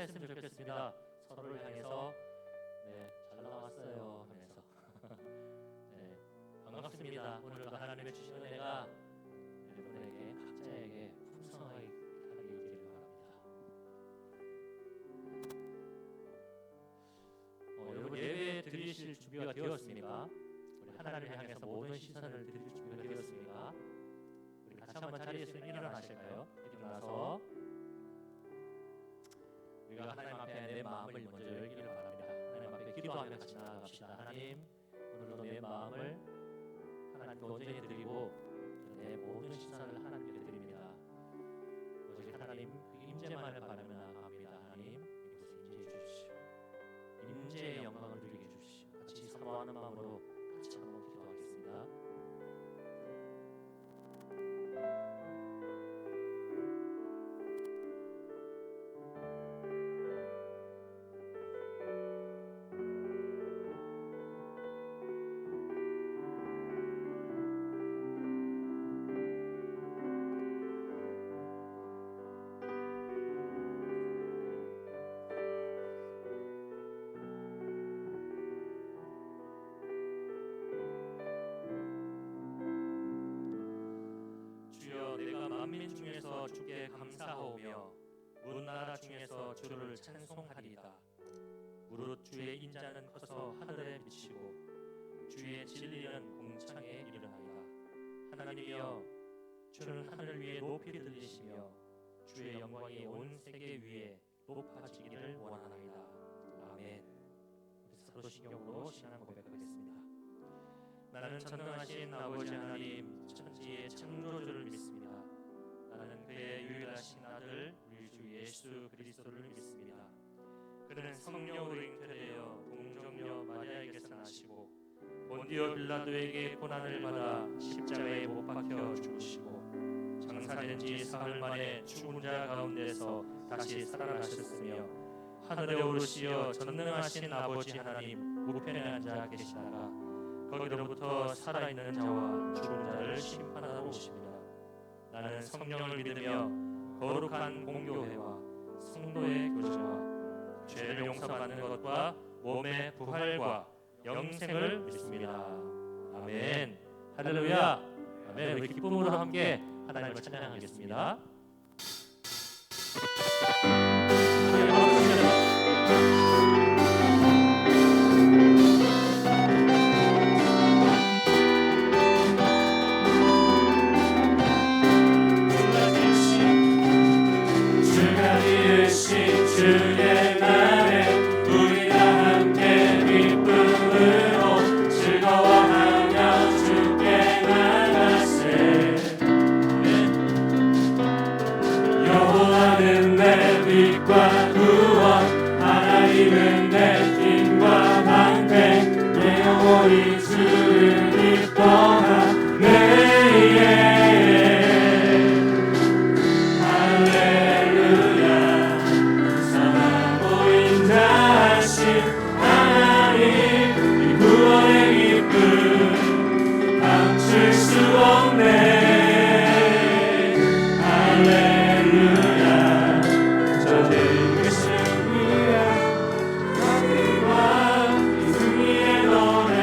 했으면 좋겠습니다. 서로를 향해서 잘 나왔어요 하면서 반갑습니다. 오늘도 하나님의 주신 은혜가 여러분에게 각자에게 풍성하게 있기를 바랍니다. 여러분 예배 드리실 준비가 되었습니까? 우리 하나님을 향해서 모든 시선을 드릴 준비가 되었습니까? 우리 같이 한번 자리에서 일어나실까요? 일어나서 우리가 하나님 앞에 내 마음을 먼저 열기를 바랍니다. 하나님 앞에 기도하며 같이 나아갑시다. 하나님, 오늘도 내 마음을 하나님께 온전히 드리고 내 모든 시선을 하나님께 드립니다. 오직 하나님 그 임재만을 바라며 나아갑니다. 하나님, 이곳에 임재해 주십시오. 임재의 영광을 누리게 해주십시오. 같이 사모하는 마음으로 같이 한번 기도하겠습니다. 내가 만민 중에서 주께 감사하오며 문 나라 중에서 주를 찬송하리이다. 무릇 주의 인자는 커서 하늘에 미치고 주의 진리는 공창에 이르나이다. 하나님이여, 주는 하늘 위에 높이 들리시며 주의 영광이 온 세계 위에 높아지기를 원하나이다. 아멘. 우리 사도신경으로 신앙 고백하겠습니다. 나는 전능하신 아버지 하나님, 천지의 창조주를 믿습니다. 나는 그의 유일하신 아들 우리 주 예수 그리스도를 믿습니다. 그는 성령으로 잉태되어 동정녀 마리아에게서 나시고 본디오 빌라도에게 고난을 받아 십자가에 못 박혀 죽으시고 장사된 지 사흘 만에 죽은 자 가운데서 다시 살아나셨으며 하늘에 오르시어 전능하신 아버지 하나님 우편에 앉아 계시다가 거기로부터 살아있는 자와 죽은 자를 심판하러 오십니다. 나는 성령을 믿으며 거룩한 공교회와 성도의 교제와 죄를 용서받는 것과 몸의 부활과 영생을 믿습니다. 아멘. 할렐루야. 아멘. 우리 기쁨으로 함께 하나님을 찬양하겠습니다. 주의 날에 우리 다 함께 기쁨으로 즐거워하며 주께 나가세. 여호와는 내 빛과 구원, 하나님은 내 힘과 방패. 내 영혼이 주를 기뻐하네. 감출 수 없네. 할렐루야. 저들의 승리야. 하늘과 이 승리의 노래.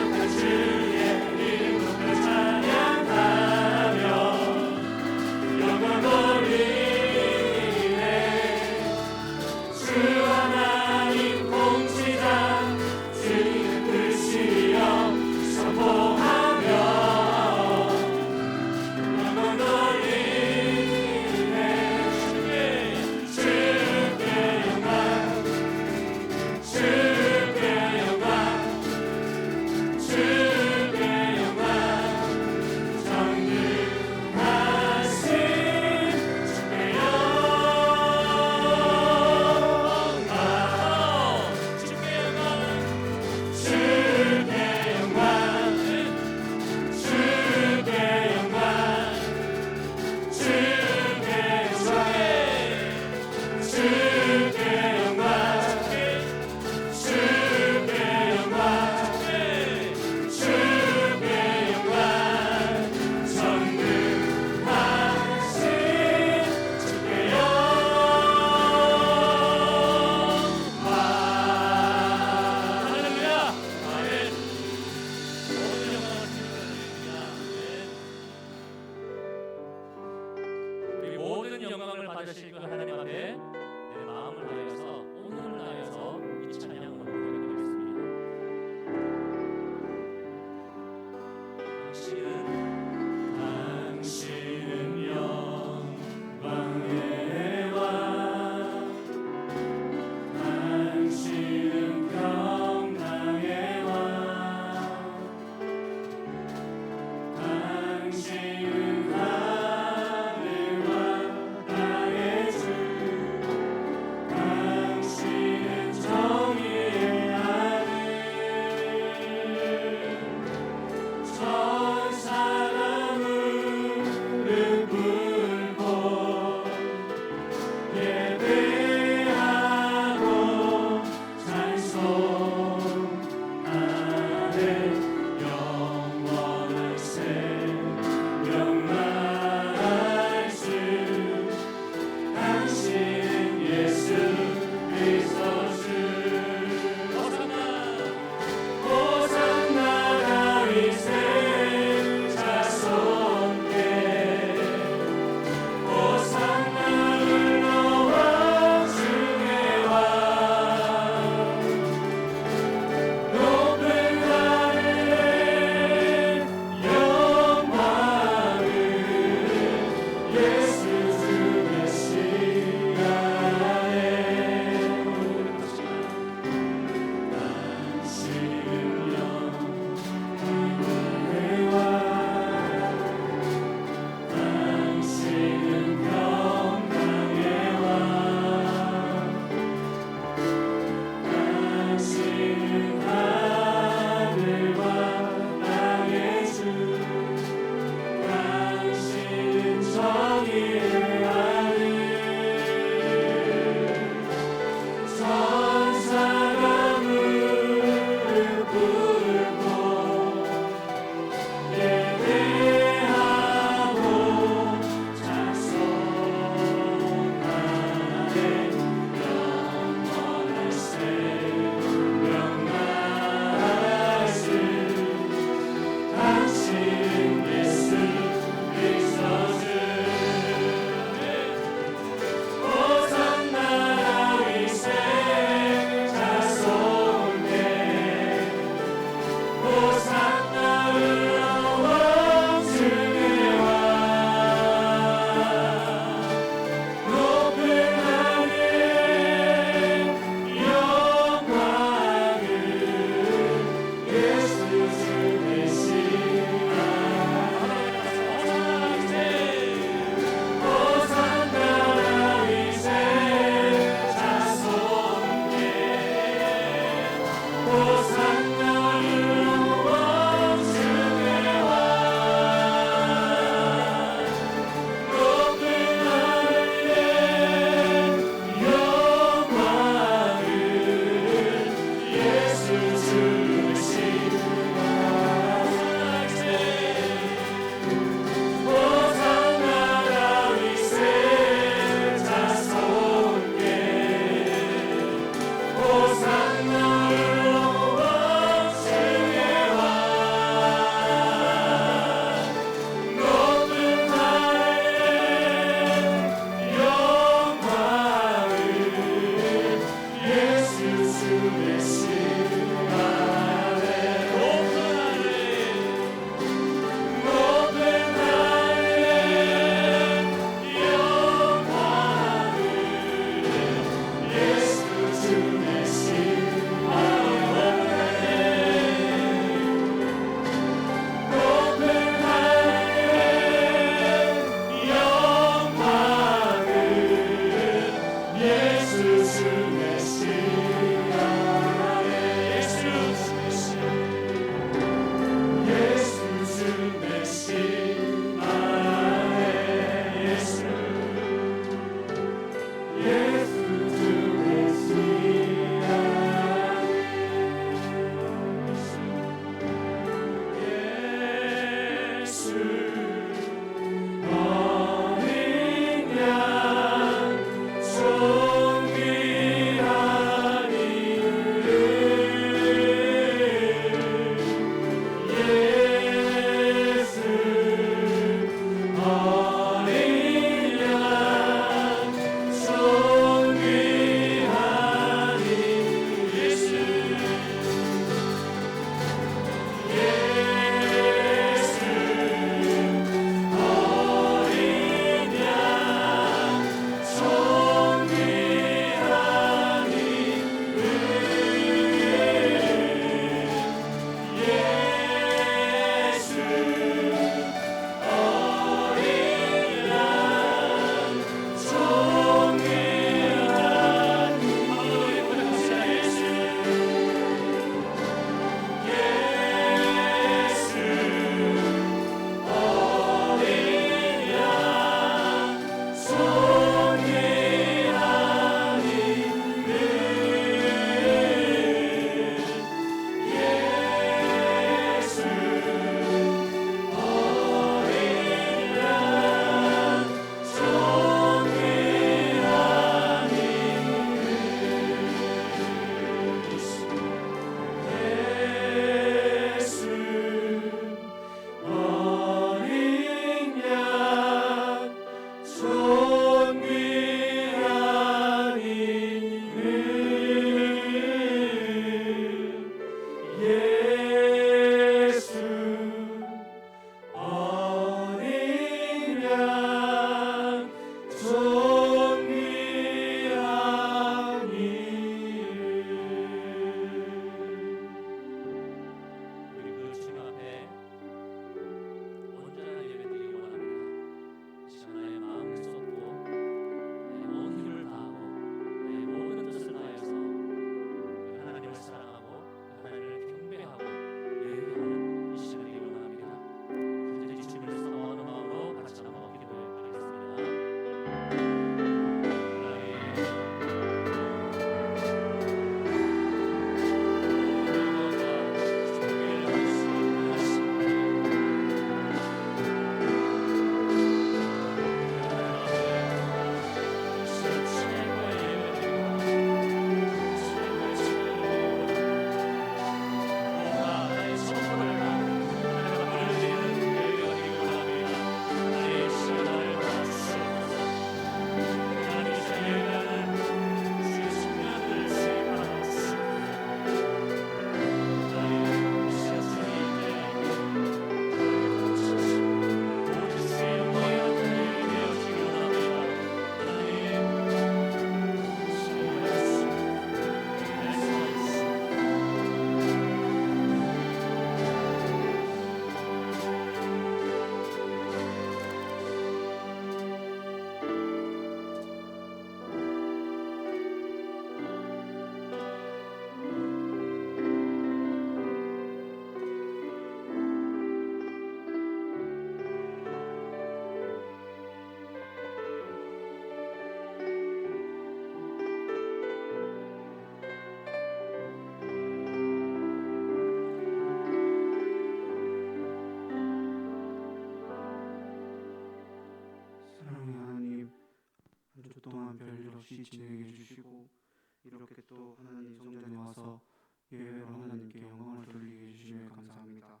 하나님께 영광을 돌리게 해주시며 감사합니다.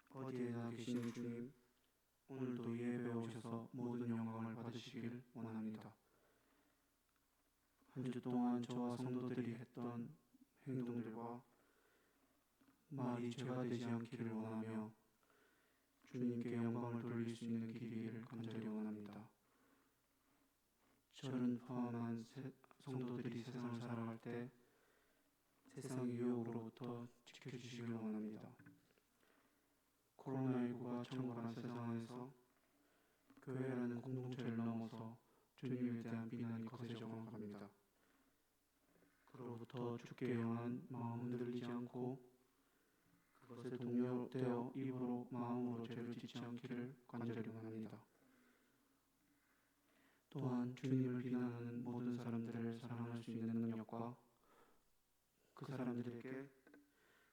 어디에나 계시는 주님, 오늘도 예배에 오셔서 모든 영광을 받으시길 원합니다. 한 주 동안 저와 성도들이 했던 행동들과 말이 죄가 되지 않기를 원하며 주님께 영광을 돌릴 수 있는 길이기를 간절히 원합니다. 저를 포함한 성도들이 세상을 살아갈 때 세상의 유혹으로부터 지켜주시길 원합니다. 코로나19가 창궐한 세상 안에서 교회라는 공동체를 넘어서 주님에 대한 비난이 거세져만 갑니다. 그로부터 주께 향한 마음 흔들리지 않고 그것에 동요되어 입으로 마음으로 죄를 짓지 않기를 간절히 원합니다. 또한 주님을 비난하는 모든 사람들을 사랑할 수 있는 능력과 그 사람들에게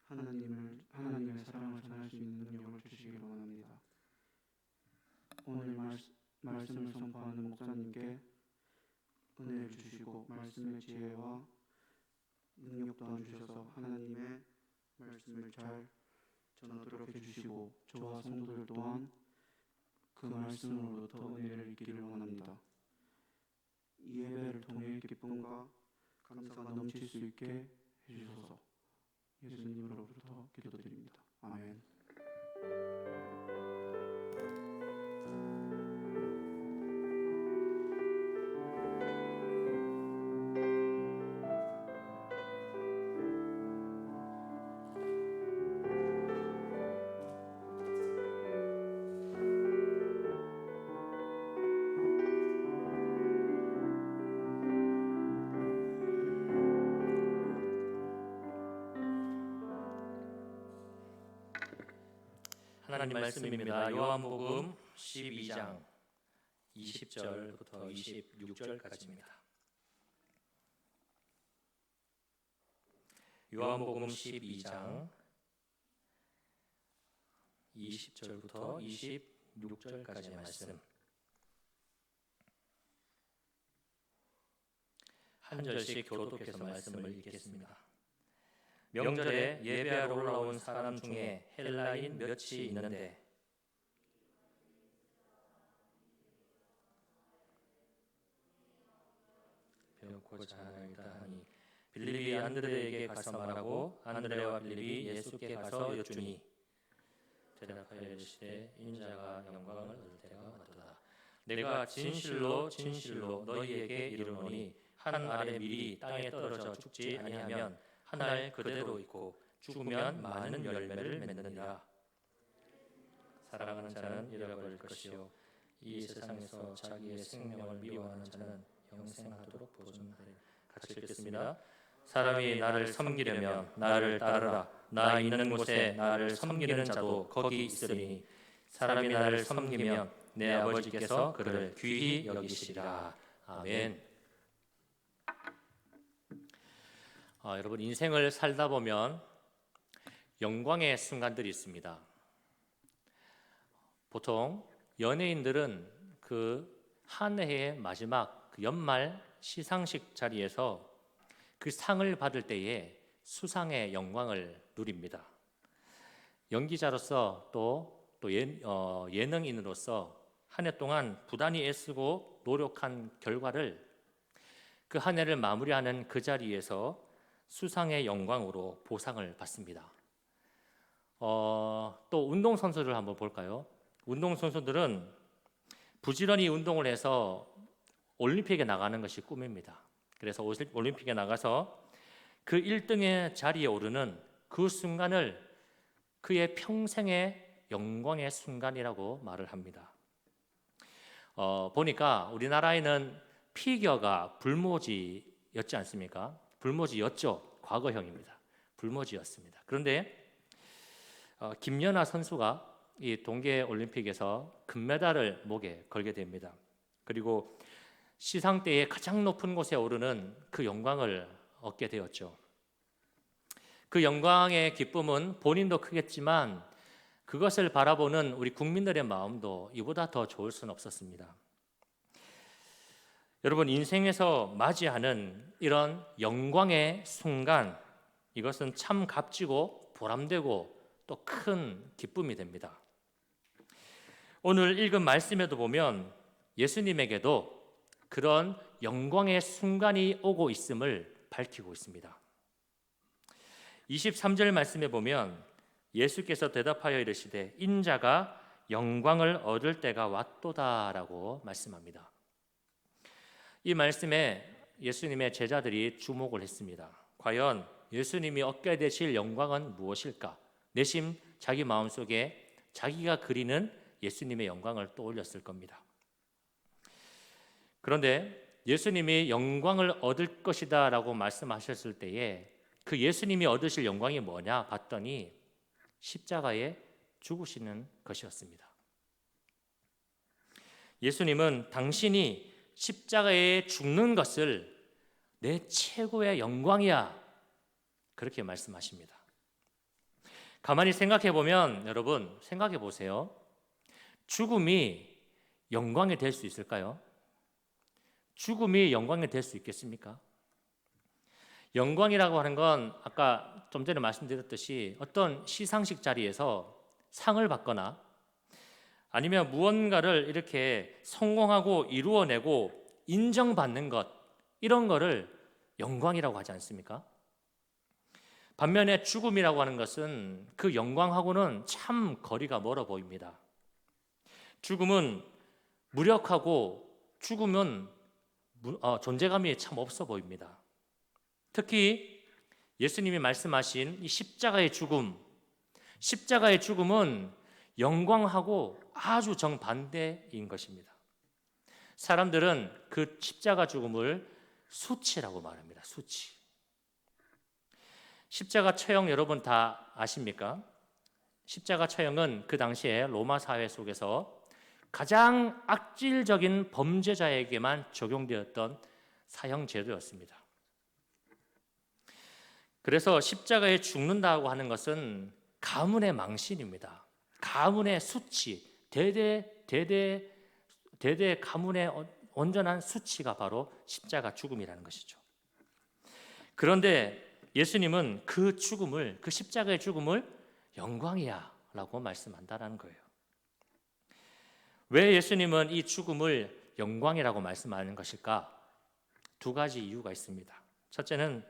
하나님의 사랑을 전할 수 있는 능력을 주시기를 원합니다. 오늘 말씀을 선포하는 목사님께 은혜를 주시고 말씀의 지혜와 능력 또한 주셔서 하나님의 말씀을 잘 전하도록 해주시고 저와 성도들 또한 그 말씀으로부터 은혜를 입기를 원합니다. 이 예배를 통해 기쁨과 감사가 넘칠 수 있게 해주셔서 예수님으로부터 기도드립니다. 아멘. 하나님 말씀입니다. 요한복음 12장 20절부터 26절까지입니다. 요한복음 12장 20절부터 26절까지의 말씀. 한 절씩 교독해서 말씀을 읽겠습니다. 명절에 예배하러 올라온 사람 중에 헬라인 몇이 있는데 배웠고자 하니 빌립이 안드레에게 가서 말하고 안드레와 빌립이 예수께 가서 여쭈니 대답하여 이르시되 인자가 영광을 얻을 때가 왔도다. 내가 진실로 너희에게 이르노니 한 알의 밀이 땅에 떨어져 죽지 아니하면 한 알 그대로 있고 죽으면 많은 열매를 맺느니라. 사랑하는 자는 잃어버릴 것이요 이 세상에서 자기의 생명을 미워하는 자는 영생하도록 보존하리라. 같이 읽겠습니다. 사람이 나를 섬기려면 나를 따르라. 나 있는 곳에 나를 섬기는 자도 거기 있으리니 사람이 나를 섬기면 내 아버지께서 그를 귀히 여기시리라. 아멘. 여러분, 인생을 살다 보면 영광의 순간들이 있습니다. 보통 연예인들은 그 한 해의 마지막 그 연말 시상식 자리에서 그 상을 받을 때에 수상의 영광을 누립니다. 연기자로서 또 예능인으로서 한 해 동안 부단히 애쓰고 노력한 결과를 그 한 해를 마무리하는 그 자리에서 수상의 영광으로 보상을 받습니다. 또 운동선수를 한번 볼까요? 운동선수들은 부지런히 운동을 해서 올림픽에 나가는 것이 꿈입니다. 그래서 올림픽에 나가서 그 1등의 자리에 오르는 그 순간을 그의 평생의 영광의 순간이라고 말을 합니다. 보니까 우리나라에는 피겨가 불모지였지 않습니까? 불모지였죠. 과거형입니다. 불모지였습니다. 그런데 김연아 선수가 이 동계올림픽에서 금메달을 목에 걸게 됩니다. 그리고 시상대의 가장 높은 곳에 오르는 그 영광을 얻게 되었죠. 그 영광의 기쁨은 본인도 크겠지만 그것을 바라보는 우리 국민들의 마음도 이보다 더 좋을 수는 없었습니다. 여러분, 인생에서 맞이하는 이런 영광의 순간, 이것은 참 값지고 보람되고 또 큰 기쁨이 됩니다. 오늘 읽은 말씀에도 보면 예수님에게도 그런 영광의 순간이 오고 있음을 밝히고 있습니다. 23절 말씀에 보면 예수께서 대답하여 이르시되 인자가 영광을 얻을 때가 왔도다라고 말씀합니다. 이 말씀에 예수님의 제자들이 주목을 했습니다. 과연 예수님이 얻게 되실 영광은 무엇일까? 내심 자기 마음속에 자기가 그리는 예수님의 영광을 떠올렸을 겁니다. 그런데 예수님이 영광을 얻을 것이다 라고 말씀하셨을 때에 그 예수님이 얻으실 영광이 뭐냐 봤더니 십자가에 죽으시는 것이었습니다. 예수님은 당신이 십자가에 죽는 것을 내 최고의 영광이야 그렇게 말씀하십니다. 가만히 생각해 보면 여러분 생각해 보세요. 죽음이 영광이 될 수 있을까요? 죽음이 영광이 될 수 있겠습니까? 영광이라고 하는 건 아까 좀 전에 말씀드렸듯이 어떤 시상식 자리에서 상을 받거나 아니면 무언가를 이렇게 성공하고 이루어내고 인정받는 것, 이런 거를 영광이라고 하지 않습니까? 반면에 죽음이라고 하는 것은 그 영광하고는 참 거리가 멀어 보입니다. 죽음은 무력하고 죽음은 존재감이 참 없어 보입니다. 특히 예수님이 말씀하신 이 십자가의 죽음은 영광하고 아주 정반대인 것입니다. 사람들은 그 십자가 죽음을 수치라고 말합니다. 수치. 십자가 처형 여러분 다 아십니까? 십자가 처형은 그 당시에 로마 사회 속에서 가장 악질적인 범죄자에게만 적용되었던 사형 제도였습니다. 그래서 십자가에 죽는다고 하는 것은 가문의 망신입니다. 가문의 수치, 대대 가문의 온전한 수치가 바로 십자가 죽음이라는 것이죠. 그런데 예수님은 그 죽음을, 그 십자가의 죽음을 영광이야 라고 말씀한다는 거예요. 왜 예수님은 이 죽음을 영광이라고 말씀하는 것일까? 두 가지 이유가 있습니다. 첫째는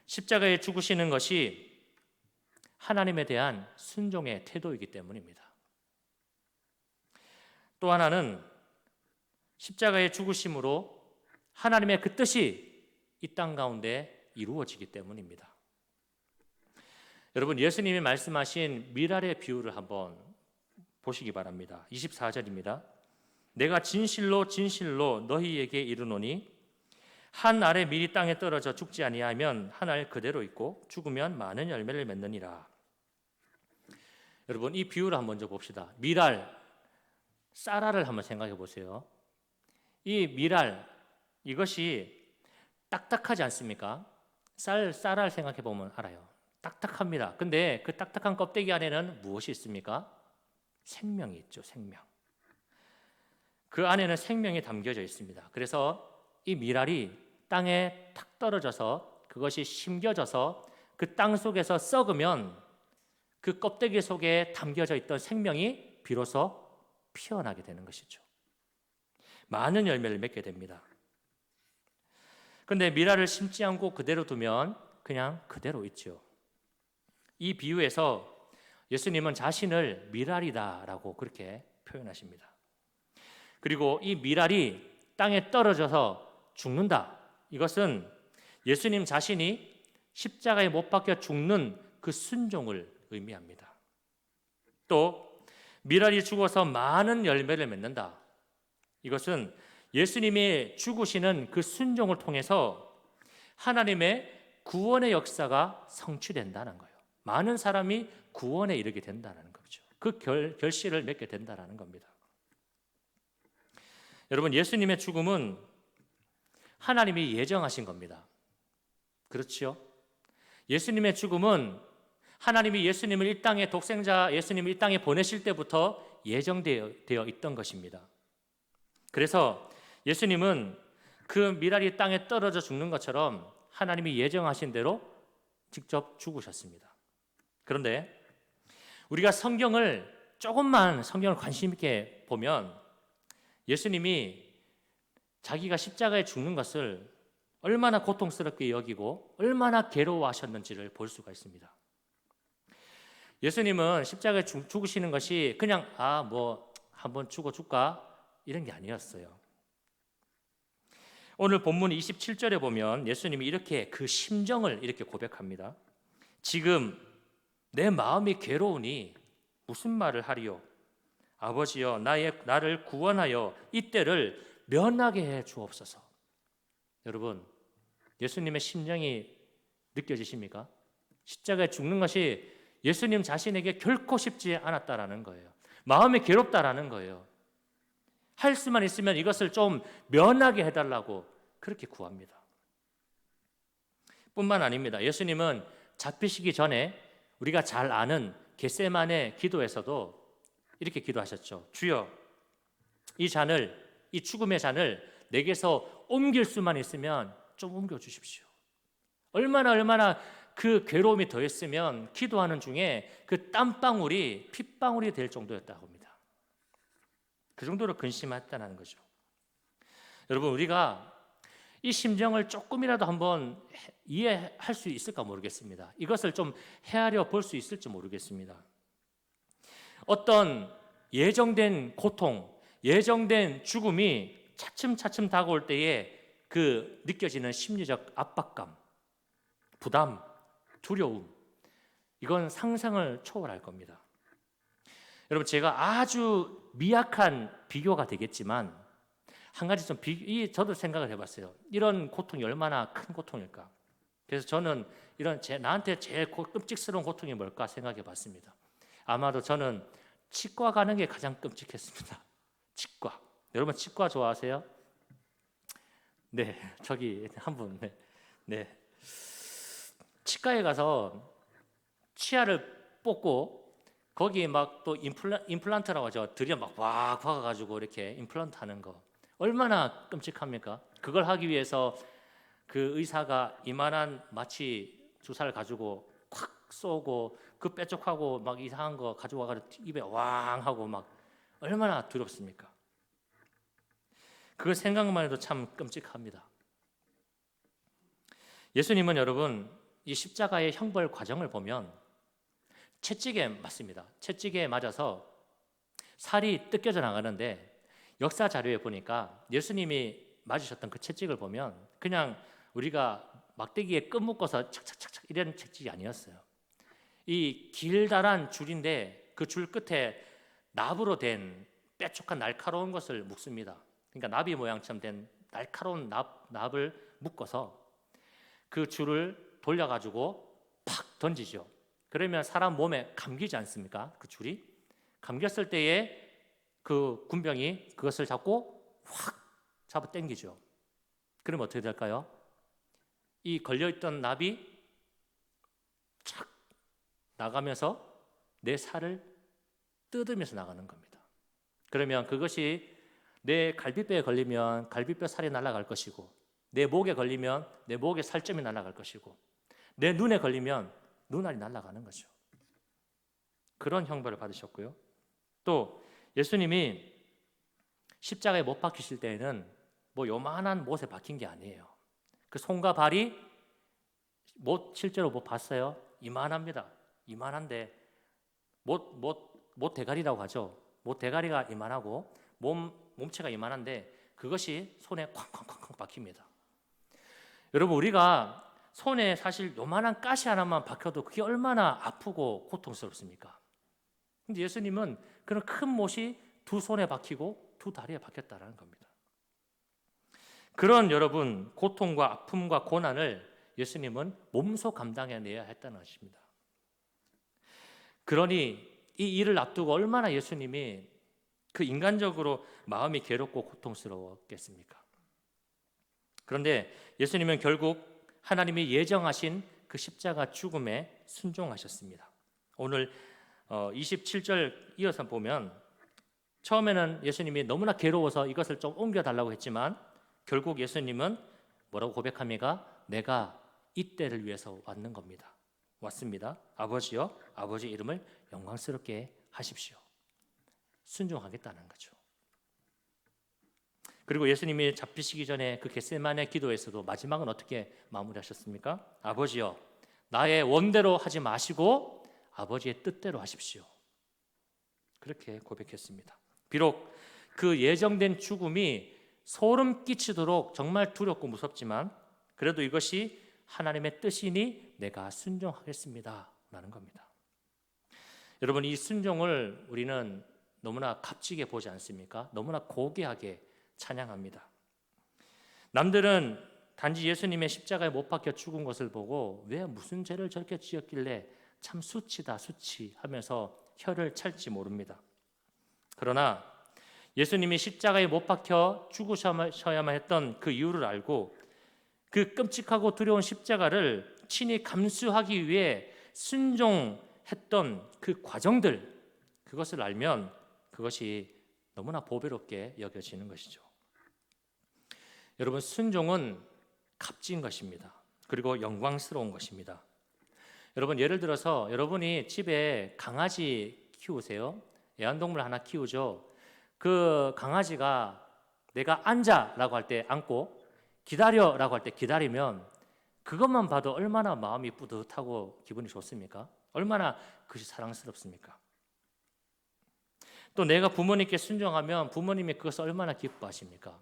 십자가에 죽으시는 것이 하나님에 대한 순종의 태도이기 때문입니다. 또 하나는 십자가의 죽으심으로 하나님의 그 뜻이 이 땅 가운데 이루어지기 때문입니다. 여러분, 예수님이 말씀하신 미랄의 비유를 한번 보시기 바랍니다. 24절입니다. 내가 진실로 진실로 너희에게 이르노니 한 알의 밀이 땅에 떨어져 죽지 아니하면 한 알 그대로 있고 죽으면 많은 열매를 맺느니라. 여러분, 이 비유를 한번 먼저 봅시다. 미랄, 쌀알을 한번 생각해 보세요. 이 미랄, 이것이 딱딱하지 않습니까? 쌀알 생각해 보면 알아요. 딱딱합니다. 근데 그 딱딱한 껍데기 안에는 무엇이 있습니까? 생명이 있죠. 생명. 그 안에는 생명이 담겨져 있습니다. 그래서 이 미랄이 땅에 탁 떨어져서 그것이 심겨져서 그 땅 속에서 썩으면 그 껍데기 속에 담겨져 있던 생명이 비로소 피어나게 되는 것이죠. 많은 열매를 맺게 됩니다. 그런데 미랄을 심지 않고 그대로 두면 그냥 그대로 있죠. 이 비유에서 예수님은 자신을 미랄이다라고 그렇게 표현하십니다. 그리고 이 미랄이 땅에 떨어져서 죽는다. 이것은 예수님 자신이 십자가에 못 박혀 죽는 그 순종을 의미합니다. 또 미랄이 죽어서 많은 열매를 맺는다. 이것은 예수님이 죽으시는 그 순종을 통해서 하나님의 구원의 역사가 성취된다는 거예요. 많은 사람이 구원에 이르게 된다는 거죠. 그 결실을 맺게 된다는 겁니다. 여러분, 예수님의 죽음은 하나님이 예정하신 겁니다. 그렇죠? 예수님의 죽음은 하나님이 예수님을 이 땅에 독생자 예수님을 이 땅에 보내실 때부터 예정되어 있던 것입니다. 그래서 예수님은 그 미랄이 땅에 떨어져 죽는 것처럼 하나님이 예정하신 대로 직접 죽으셨습니다. 그런데 우리가 조금만 성경을 관심 있게 보면 예수님이 자기가 십자가에 죽는 것을 얼마나 고통스럽게 여기고 얼마나 괴로워하셨는지를 볼 수가 있습니다. 예수님은 십자가에 죽으시는 것이 그냥 뭐 한번 죽어줄까 이런 게 아니었어요. 오늘 본문 27절에 보면 예수님이 이렇게 그 심정을 이렇게 고백합니다. 지금 내 마음이 괴로우니 무슨 말을 하리요? 아버지여 나를 구원하여 이때를 면하게 해 주옵소서. 여러분, 예수님의 심정이 느껴지십니까? 십자가에 죽는 것이 예수님 자신에게 결코 쉽지 않았다라는 거예요. 마음이 괴롭다라는 거예요. 할 수만 있으면 이것을 좀 면하게 해달라고 그렇게 구합니다. 뿐만 아닙니다. 예수님은 잡히시기 전에 우리가 잘 아는 겟세마네 기도에서도 이렇게 기도하셨죠. 주여, 이 죽음의 잔을 내게서 옮길 수만 있으면 좀 옮겨 주십시오. 얼마나 그 괴로움이 더했으면 기도하는 중에 그 땀방울이 핏방울이 될 정도였다고 합니다. 그 정도로 근심했다는 거죠. 여러분, 우리가 이 심정을 조금이라도 한번 이해할 수 있을까 모르겠습니다. 이것을 좀 헤아려 볼 수 있을지 모르겠습니다. 어떤 예정된 고통, 예정된 죽음이 차츰차츰 다가올 때에 그 느껴지는 심리적 압박감, 부담, 두려움, 이건 상상을 초월할 겁니다. 여러분, 제가 아주 미약한 비교가 되겠지만 한 가지 저도 생각을 해봤어요. 이런 고통이 얼마나 큰 고통일까? 그래서 저는 나한테 제일 끔찍스러운 고통이 뭘까 생각해봤습니다. 아마도 저는 치과 가는 게 가장 끔찍했습니다. 치과. 여러분, 치과 좋아하세요? 네, 저기 한 분. 네. 치과에 가서 치아를 뽑고 거기 막 또 임플란트라고 하죠. 드디어 막 꽉 박아가지고 이렇게 임플란트 하는 거. 얼마나 끔찍합니까? 그걸 하기 위해서 그 의사가 이만한 마취 주사를 가지고 콱 쏘고 그 뾰족하고 막 이상한 거 가져와가지고 입에 왕 하고 막 얼마나 두렵습니까? 그걸 생각만 해도 참 끔찍합니다. 예수님은 여러분, 이 십자가의 형벌 과정을 보면 채찍에 맞습니다. 채찍에 맞아서 살이 뜯겨져 나가는데 역사 자료에 보니까 예수님이 맞으셨던 그 채찍을 보면 그냥 우리가 막대기에 끈 묶어서 착착착착 이런 채찍이 아니었어요. 이 길다란 줄인데 그 줄 끝에 납으로 된 뾰족한 날카로운 것을 묶습니다. 그러니까 나비 모양처럼 된 날카로운 납을 묶어서 그 줄을 돌려가지고 팍 던지죠. 그러면 사람 몸에 감기지 않습니까? 그 줄이 감겼을 때에 그 군병이 그것을 잡고 확 잡아 당기죠. 그러면 어떻게 될까요? 이 걸려있던 납이 착 나가면서 내 살을 뜯으면서 나가는 겁니다. 그러면 그것이 내 갈비뼈에 걸리면 갈비뼈 살이 날아갈 것이고, 내 목에 걸리면 내 목에 살점이 날아갈 것이고, 내 눈에 걸리면 눈알이 날아가는 거죠. 그런 형벌을 받으셨고요. 또 예수님이 십자가에 못 박히실 때에는 뭐 요만한 못에 박힌 게 아니에요. 그 손과 발이 실제로 못 봤어요? 이만합니다. 이만한데 못 대가리라고 하죠. 못 대가리가 이만하고 몸체가 이만한데 그것이 손에 쾅쾅쾅쾅 박힙니다. 여러분, 우리가 손에 사실 요만한 가시 하나만 박혀도 그게 얼마나 아프고 고통스럽습니까? 근데 예수님은 그런 큰 못이 두 손에 박히고 두 다리에 박혔다라는 겁니다. 그런 여러분 고통과 아픔과 고난을 예수님은 몸소 감당해내야 했다는 것입니다. 그러니 이 일을 앞두고 얼마나 예수님이 그 인간적으로 마음이 괴롭고 고통스러웠겠습니까? 그런데 예수님은 결국 하나님이 예정하신 그 십자가 죽음에 순종하셨습니다. 오늘 27절 이어서 보면 처음에는 예수님이 너무나 괴로워서 이것을 좀 옮겨달라고 했지만 결국 예수님은 뭐라고 고백합니까? 내가 이때를 위해서 왔는 겁니다. 왔습니다. 아버지여, 아버지 이름을 영광스럽게 하십시오. 순종하겠다는 거죠. 그리고 예수님이 잡히시기 전에 그 겟세마네 기도에서도 마지막은 어떻게 마무리하셨습니까? 아버지여, 나의 원대로 하지 마시고 아버지의 뜻대로 하십시오. 그렇게 고백했습니다. 비록 그 예정된 죽음이 소름 끼치도록 정말 두렵고 무섭지만 그래도 이것이 하나님의 뜻이니 내가 순종하겠습니다 라는 겁니다. 여러분, 이 순종을 우리는 너무나 값지게 보지 않습니까? 너무나 고귀하게 찬양합니다. 남들은 단지 예수님의 십자가에 못 박혀 죽은 것을 보고 왜 무슨 죄를 저렇게 지었길래 참 수치다 수치 하면서 혀를 찰지 모릅니다. 그러나 예수님이 십자가에 못 박혀 죽으셔야만 했던 그 이유를 알고 그 끔찍하고 두려운 십자가를 친히 감수하기 위해 순종했던 그 과정들, 그것을 알면 그것이 너무나 보배롭게 여겨지는 것이죠. 여러분, 순종은 값진 것입니다. 그리고 영광스러운 것입니다. 여러분, 예를 들어서 여러분이 집에 강아지 키우세요. 애완동물 하나 키우죠. 그 강아지가 내가 앉아라고 할 때 앉고 기다려라고 할 때 기다리면 그것만 봐도 얼마나 마음이 뿌듯하고 기분이 좋습니까? 얼마나 그것이 사랑스럽습니까? 또 내가 부모님께 순종하면 부모님이 그것을 얼마나 기뻐하십니까?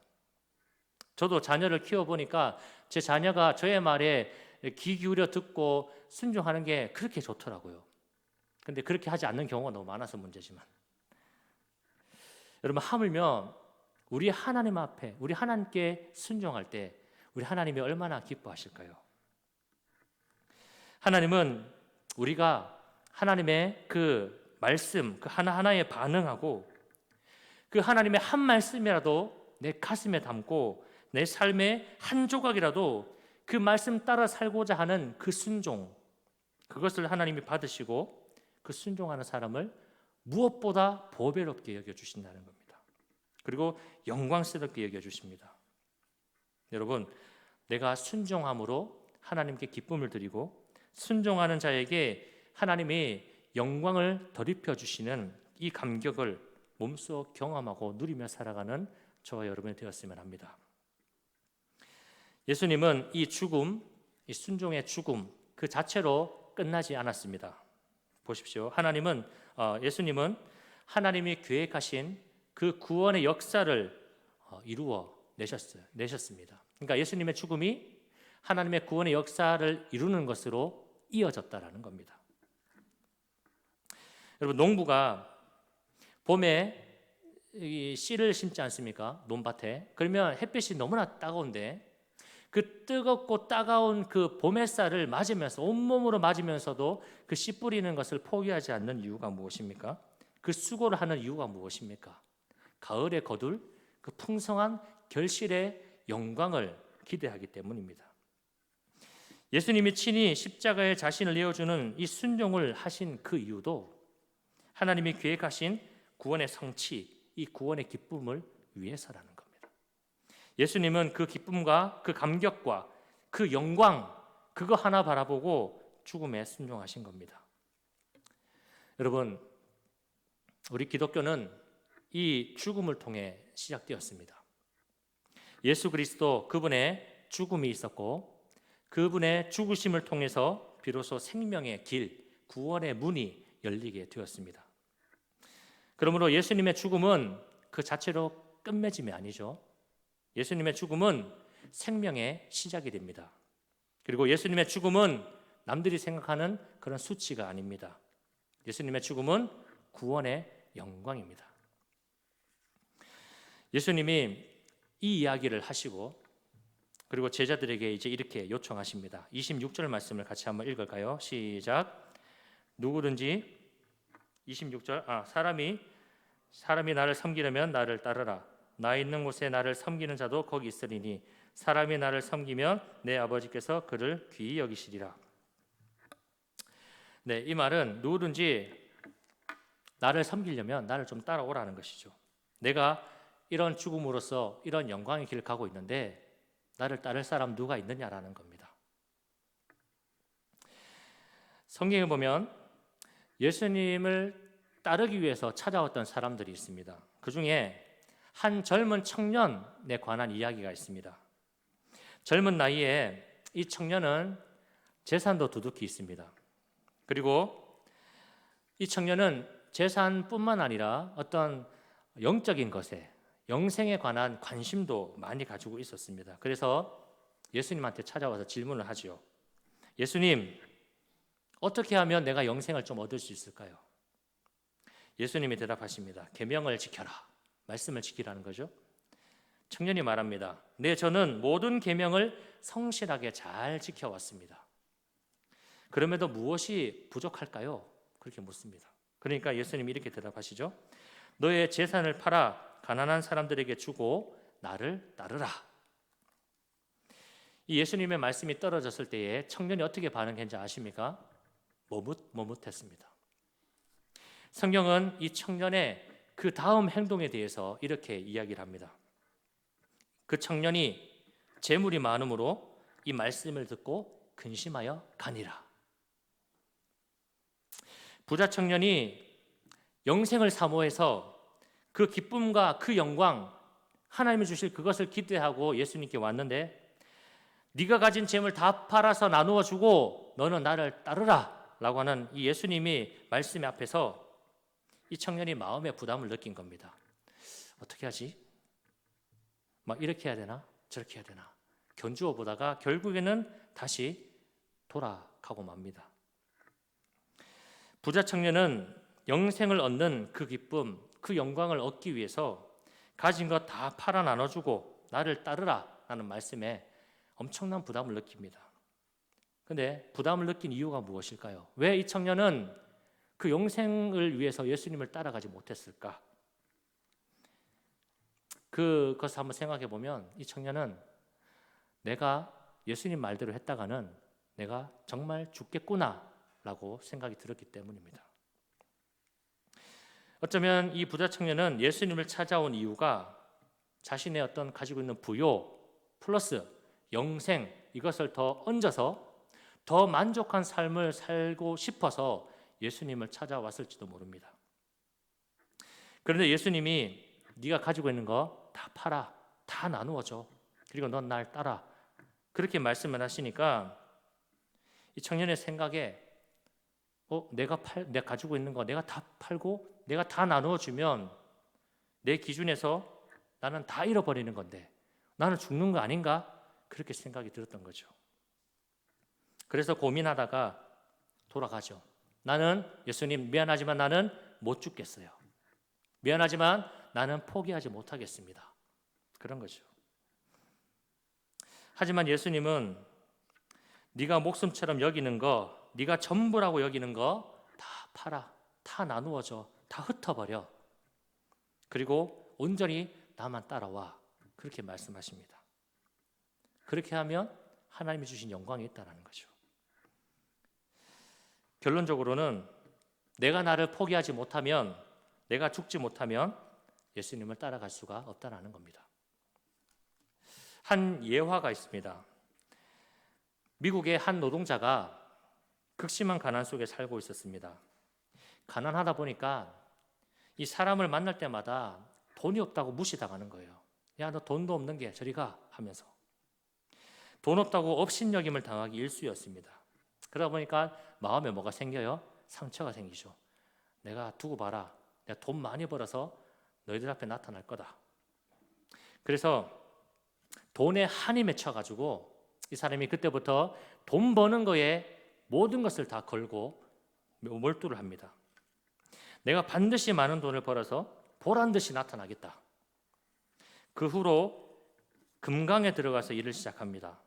저도 자녀를 키워보니까 제 자녀가 저의 말에 귀 기울여 듣고 순종하는 게 그렇게 좋더라고요. 근데 그렇게 하지 않는 경우가 너무 많아서 문제지만, 여러분, 하물며 우리 하나님 앞에 우리 하나님께 순종할 때 우리 하나님이 얼마나 기뻐하실까요? 하나님은 우리가 하나님의 그 말씀 그 하나하나에 반응하고 그 하나님의 한 말씀이라도 내 가슴에 담고 내 삶의 한 조각이라도 그 말씀 따라 살고자 하는 그 순종, 그것을 하나님이 받으시고 그 순종하는 사람을 무엇보다 보배롭게 여겨주신다는 겁니다. 그리고 영광스럽게 여겨주십니다. 여러분, 내가 순종함으로 하나님께 기쁨을 드리고 순종하는 자에게 하나님이 영광을 덧입혀 주시는 이 감격을 몸소 경험하고 누리며 살아가는 저와 여러분이 되었으면 합니다. 예수님은 이 죽음, 이 순종의 죽음 그 자체로 끝나지 않았습니다. 보십시오. 예수님은 하나님이 계획하신 그 구원의 역사를 이루어 내셨습니다. 그러니까 예수님의 죽음이 하나님의 구원의 역사를 이루는 것으로 이어졌다라는 겁니다. 여러분, 농부가 봄에 이 씨를 심지 않습니까? 논밭에. 그러면 햇빛이 너무나 따가운데 그 뜨겁고 따가운 그 봄 햇살을 맞으면서 온몸으로 맞으면서도 그 씨 뿌리는 것을 포기하지 않는 이유가 무엇입니까? 그 수고를 하는 이유가 무엇입니까? 가을에 거둘 그 풍성한 결실의 영광을 기대하기 때문입니다. 예수님이 친히 십자가에 자신을 내어주는 이 순종을 하신 그 이유도 하나님이 계획하신 구원의 성취, 이 구원의 기쁨을 위해서라는 겁니다. 예수님은 그 기쁨과 그 감격과 그 영광, 그거 하나 바라보고 죽음에 순종하신 겁니다. 여러분, 우리 기독교는 이 죽음을 통해 시작되었습니다. 예수 그리스도, 그분의 죽음이 있었고 그분의 죽으심을 통해서 비로소 생명의 길, 구원의 문이 열리게 되었습니다. 그러므로 예수님의 죽음은 그 자체로 끝맺음이 아니죠. 예수님의 죽음은 생명의 시작이 됩니다. 그리고 예수님의 죽음은 남들이 생각하는 그런 수치가 아닙니다. 예수님의 죽음은 구원의 영광입니다. 예수님이 이 이야기를 하시고 그리고 제자들에게 이제 이렇게 요청하십니다. 26절 말씀을 같이 한번 읽을까요? 시작. 누구든지 26절 사람이 나를 섬기려면 나를 따르라. 나 있는 곳에 나를 섬기는 자도 거기 있으리니 사람이 나를 섬기면 내 아버지께서 그를 귀히 여기시리라. 네, 이 말은 누구든지 나를 섬기려면 나를 좀 따라오라는 것이죠. 내가 이런 죽음으로써 이런 영광의 길을 가고 있는데 나를 따를 사람 누가 있느냐라는 겁니다. 성경에 보면 예수님을 따르기 위해서 찾아왔던 사람들이 있습니다. 그 중에 한 젊은 청년에 관한 이야기가 있습니다. 젊은 나이에 이 청년은 재산도 두둑히 있습니다. 그리고 이 청년은 재산뿐만 아니라 어떤 영적인 것에, 영생에 관한 관심도 많이 가지고 있었습니다. 그래서 예수님한테 찾아와서 질문을 하지요. 예수님, 어떻게 하면 내가 영생을 좀 얻을 수 있을까요? 예수님이 대답하십니다. 계명을 지켜라. 말씀을 지키라는 거죠. 청년이 말합니다. 네, 저는 모든 계명을 성실하게 잘 지켜왔습니다. 그럼에도 무엇이 부족할까요? 그렇게 묻습니다. 그러니까 예수님이 이렇게 대답하시죠. 너의 재산을 팔아 가난한 사람들에게 주고 나를 따르라. 이 예수님의 말씀이 떨어졌을 때에 청년이 어떻게 반응했는지 아십니까? 머뭇했습니다. 성경은 이 청년의 그 다음 행동에 대해서 이렇게 이야기를 합니다. 그 청년이 재물이 많음으로 이 말씀을 듣고 근심하여 가니라. 부자 청년이 영생을 사모해서 그 기쁨과 그 영광, 하나님이 주실 그것을 기대하고 예수님께 왔는데, 네가 가진 재물 다 팔아서 나누어 주고 너는 나를 따르라 라고 하는 이 예수님이 말씀 앞에서 이 청년이 마음의 부담을 느낀 겁니다. 어떻게 하지? 막 이렇게 해야 되나? 저렇게 해야 되나? 견주어 보다가 결국에는 다시 돌아가고 맙니다. 부자 청년은 영생을 얻는 그 기쁨, 그 영광을 얻기 위해서 가진 것 다 팔아 나눠주고 나를 따르라 라는 말씀에 엄청난 부담을 느낍니다. 그런데 부담을 느낀 이유가 무엇일까요? 왜 이 청년은 그 영생을 위해서 예수님을 따라가지 못했을까? 그것을 한번 생각해 보면 이 청년은 내가 예수님 말대로 했다가는 내가 정말 죽겠구나 라고 생각이 들었기 때문입니다. 어쩌면 이 부자 청년은 예수님을 찾아온 이유가 자신의 어떤 가지고 있는 부요 플러스 영생, 이것을 더 얹어서 더 만족한 삶을 살고 싶어서 예수님을 찾아왔을지도 모릅니다. 그런데 예수님이 네가 가지고 있는 거 다 팔아, 다 나누어줘, 그리고 넌 날 따라, 그렇게 말씀을 하시니까 이 청년의 생각에 내가 가지고 있는 거 내가 다 팔고 내가 다 나누어주면 내 기준에서 나는 다 잃어버리는 건데 나는 죽는 거 아닌가? 그렇게 생각이 들었던 거죠. 그래서 고민하다가 돌아가죠. 나는 예수님 미안하지만 나는 못 죽겠어요. 미안하지만 나는 포기하지 못하겠습니다. 그런 거죠. 하지만 예수님은 네가 목숨처럼 여기는 거, 네가 전부라고 여기는 거 다 팔아, 다 나누어줘, 다 흩어버려. 그리고 온전히 나만 따라와. 그렇게 말씀하십니다. 그렇게 하면 하나님이 주신 영광이 있다는 거죠. 결론적으로는 내가 나를 포기하지 못하면, 내가 죽지 못하면 예수님을 따라갈 수가 없다는 겁니다. 한 예화가 있습니다. 미국의 한 노동자가 극심한 가난 속에 살고 있었습니다. 가난하다 보니까 이 사람을 만날 때마다 돈이 없다고 무시당하는 거예요. 야, 너 돈도 없는 게 저리 가 하면서. 돈 없다고 업신여김을 당하기 일쑤였습니다. 그러다 보니까 마음에 뭐가 생겨요? 상처가 생기죠. 내가 두고 봐라. 내가 돈 많이 벌어서 너희들 앞에 나타날 거다. 그래서 돈에 한이 맺혀가지고 이 사람이 그때부터 돈 버는 거에 모든 것을 다 걸고 몰두를 합니다. 내가 반드시 많은 돈을 벌어서 보란듯이 나타나겠다. 그 후로 금강에 들어가서 일을 시작합니다.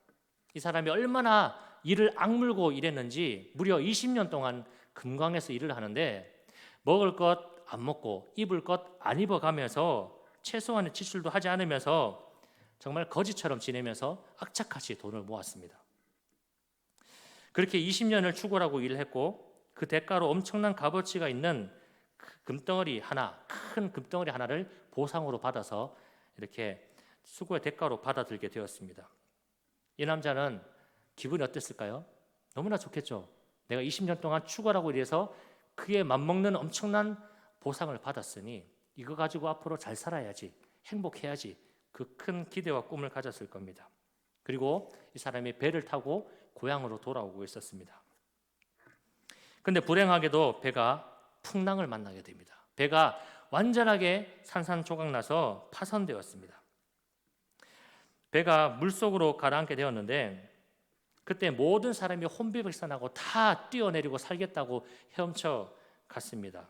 이 사람이 얼마나 일을 악물고 일했는지 무려 20년 동안 금강에서 일을 하는데 먹을 것 안 먹고 입을 것 안 입어가면서 최소한의 지출도 하지 않으면서 정말 거지처럼 지내면서 악착같이 돈을 모았습니다. 그렇게 20년을 추구하고 일을 했고 그 대가로 엄청난 값어치가 있는 금덩어리 하나, 큰 금덩어리 하나를 보상으로 받아서 이렇게 수고의 대가로 받아들게 되었습니다. 이 남자는 기분이 어땠을까요? 너무나 좋겠죠. 내가 20년 동안 추구하라고 이래서 그에 맞먹는 엄청난 보상을 받았으니 이거 가지고 앞으로 잘 살아야지, 행복해야지, 그 큰 기대와 꿈을 가졌을 겁니다. 그리고 이 사람이 배를 타고 고향으로 돌아오고 있었습니다. 근데 불행하게도 배가 풍랑을 만나게 됩니다. 배가 완전하게 산산조각나서 파손되었습니다. 배가 물속으로 가라앉게 되었는데 그때 모든 사람이 혼비백산하고 다 뛰어내리고 살겠다고 헤엄쳐 갔습니다.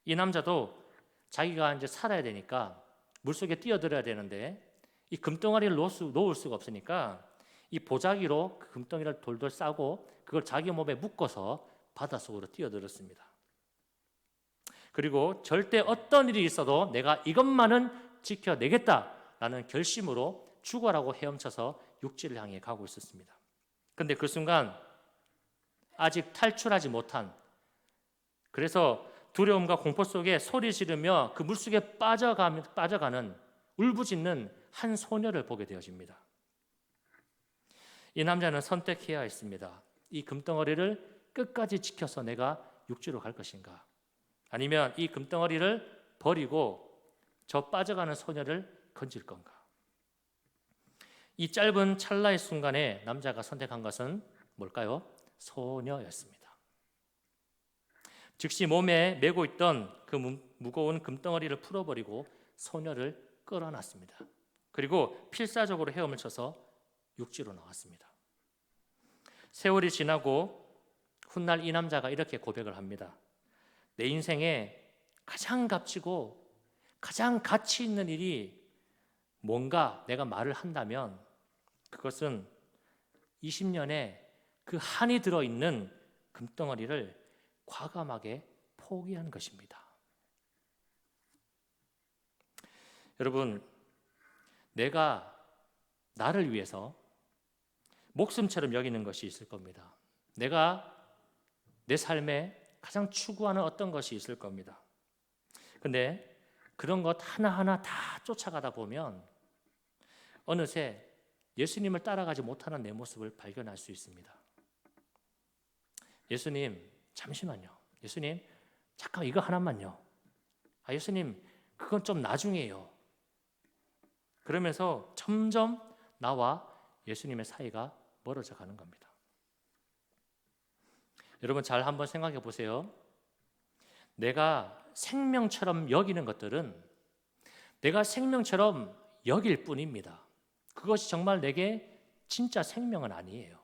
이 남자도 자기가 이제 살아야 되니까 물속에 뛰어들어야 되는데 이 금덩어리를 놓을 수가 없으니까 이 보자기로 그 금덩이를 돌돌 싸고 그걸 자기 몸에 묶어서 바닷속으로 뛰어들었습니다. 그리고 절대 어떤 일이 있어도 내가 이것만은 지켜내겠다라는 결심으로 죽어라고 헤엄쳐서 육지를 향해 가고 있었습니다. 그런데 그 순간 아직 탈출하지 못한, 그래서 두려움과 공포 속에 소리 지르며 그 물속에 빠져가는 울부짖는 한 소녀를 보게 되어집니다. 이 남자는 선택해야 했습니다. 이 금덩어리를 끝까지 지켜서 내가 육지로 갈 것인가, 아니면 이 금덩어리를 버리고 저 빠져가는 소녀를 건질 건가. 이 짧은 찰나의 순간에 남자가 선택한 것은 뭘까요? 소녀였습니다. 즉시 몸에 메고 있던 그 무거운 금덩어리를 풀어버리고 소녀를 끌어놨습니다. 그리고 필사적으로 헤엄을 쳐서 육지로 나왔습니다. 세월이 지나고 훗날 이 남자가 이렇게 고백을 합니다. 내 인생에 가장 값지고 가장 가치 있는 일이 뭔가 내가 말을 한다면 그것은 20년에 그 한이 들어있는 금덩어리를 과감하게 포기한 것입니다. 여러분, 내가 나를 위해서 목숨처럼 여기는 것이 있을 겁니다. 내가 내 삶에 가장 추구하는 어떤 것이 있을 겁니다. 근데 그런 것 하나하나 다 쫓아가다 보면 어느새 예수님을 따라가지 못하는 내 모습을 발견할 수 있습니다. 예수님, 잠시만요. 예수님, 잠깐 이거 하나만요. 예수님, 그건 좀 나중에요. 그러면서 점점 나와 예수님의 사이가 멀어져 가는 겁니다. 여러분 잘 한번 생각해 보세요. 내가 생명처럼 여기는 것들은 내가 생명처럼 여길 뿐입니다. 그것이 정말 내게 진짜 생명은 아니에요.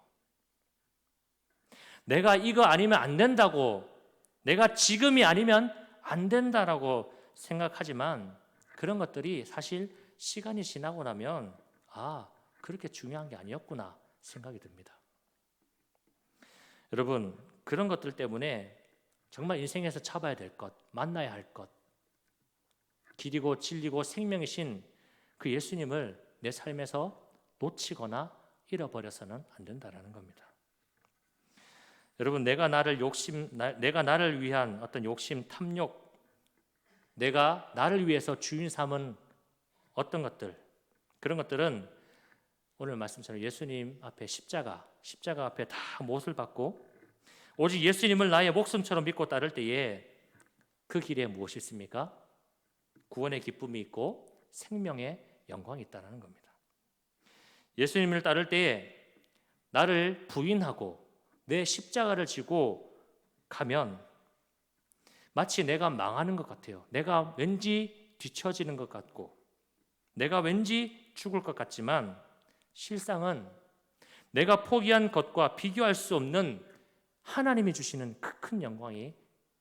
내가 이거 아니면 안 된다고, 내가 지금이 아니면 안 된다라고 생각하지만 그런 것들이 사실 시간이 지나고 나면 그렇게 중요한 게 아니었구나 생각이 듭니다. 여러분, 그런 것들 때문에 정말 인생에서 잡아야 될 것, 만나야 할 것, 길이고 진리고 생명이신 그 예수님을 내 삶에서 놓치거나 잃어버려서는 안 된다라는 겁니다. 여러분, 내가 나를 위한 어떤 욕심, 탐욕, 내가 나를 위해서 주인 삼은 어떤 것들, 그런 것들은 오늘 말씀처럼 예수님 앞에 십자가 앞에 다 못을 받고 오직 예수님을 나의 목숨처럼 믿고 따를 때에 그 길에 무엇이 있습니까? 구원의 기쁨이 있고 생명의 영광이 있다는 겁니다. 예수님을 따를 때에 나를 부인하고 내 십자가를 지고 가면 마치 내가 망하는 것 같아요. 내가 왠지 뒤처지는 것 같고 내가 왠지 죽을 것 같지만 실상은 내가 포기한 것과 비교할 수 없는 하나님이 주시는 그 큰 영광이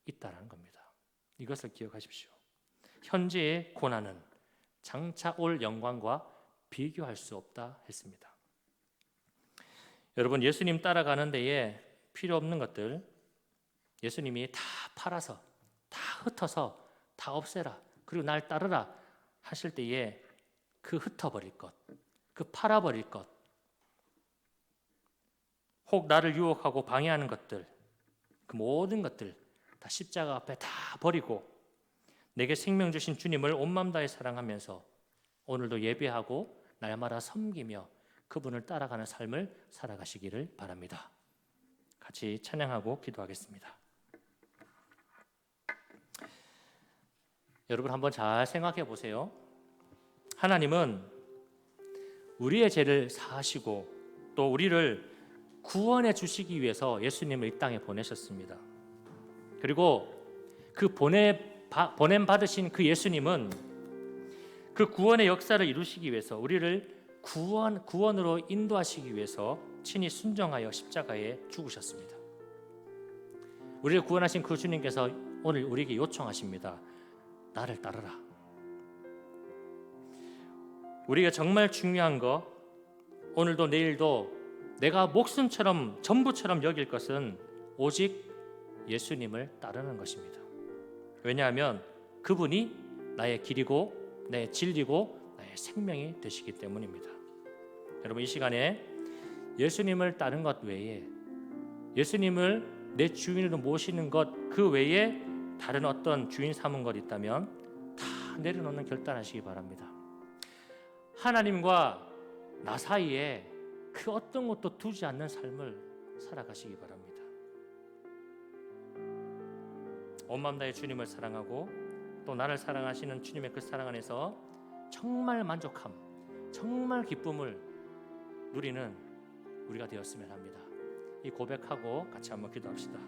있다는 겁니다. 이것을 기억하십시오. 현재의 고난은 장차 올 영광과 비교할 수 없다 했습니다. 여러분, 예수님 따라가는 데에 필요 없는 것들 예수님이 다 팔아서 다 흩어서 다 없애라, 그리고 날 따르라 하실 때에 그 흩어버릴 것, 그 팔아버릴 것, 혹 나를 유혹하고 방해하는 것들, 그 모든 것들 다 십자가 앞에 다 버리고 내게 생명 주신 주님을 온 마음 다해 사랑하면서 오늘도 예배하고 날마다 섬기며 그분을 따라가는 삶을 살아가시기를 바랍니다. 같이 찬양하고 기도하겠습니다. 여러분 한번 잘 생각해 보세요. 하나님은 우리의 죄를 사하시고 또 우리를 구원해 주시기 위해서 예수님을 이 땅에 보내셨습니다. 그리고 그 보냄 받으신 그 예수님은 그 구원의 역사를 이루시기 위해서 우리를 구원으로 인도하시기 위해서 친히 순종하여 십자가에 죽으셨습니다. 우리를 구원하신 그 주님께서 오늘 우리에게 요청하십니다. 나를 따르라. 우리가 정말 중요한 거, 오늘도 내일도 내가 목숨처럼 전부처럼 여길 것은 오직 예수님을 따르는 것입니다. 왜냐하면 그분이 나의 길이고 나의 진리고 나의 생명이 되시기 때문입니다. 여러분 이 시간에 예수님을 따르는 것 외에, 예수님을 내 주인으로 모시는 것 그 외에 다른 어떤 주인 삼은 것 있다면 다 내려놓는 결단하시기 바랍니다. 하나님과 나 사이에 그 어떤 것도 두지 않는 삶을 살아가시기 바랍니다. 온 마음 다해 주님을 사랑하고 또 나를 사랑하시는 주님의 그 사랑 안에서 정말 만족함, 정말 기쁨을 누리는 우리가 되었으면 합니다. 이 고백하고 같이 한번 기도합시다.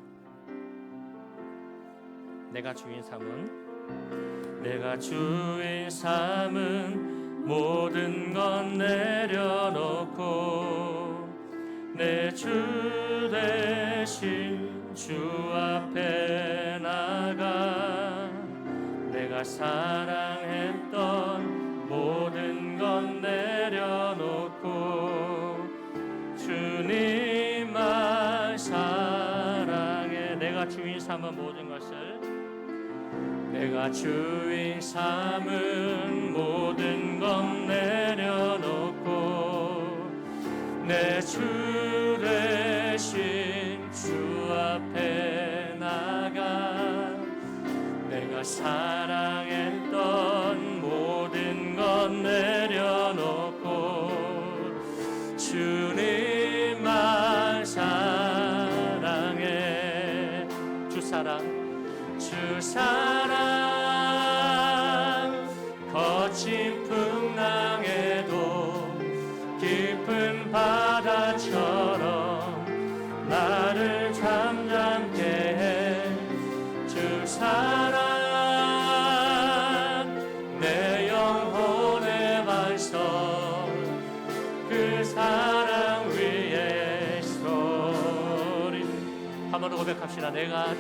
내가 주인 삼은 모든 건 내려놓고 내 주 대신 주 앞에 나가 내가 사랑했던 모든 건 내려놓고 주님만 사랑해. 내가 주인 삼은 모든 것을, 내가 주인 삼은 모든 건 내려놓고 내 주 대신 주 앞에 나가 내가 사랑했던 모든 건 내려놓고 주님만 사랑해. 주 사랑 거친 풍랑에도 깊은 바다처럼 나를 잠잠케 해. 주 사랑 내 영혼의 반석 그 사랑 위에 서리. 한번 고백합시다. 내가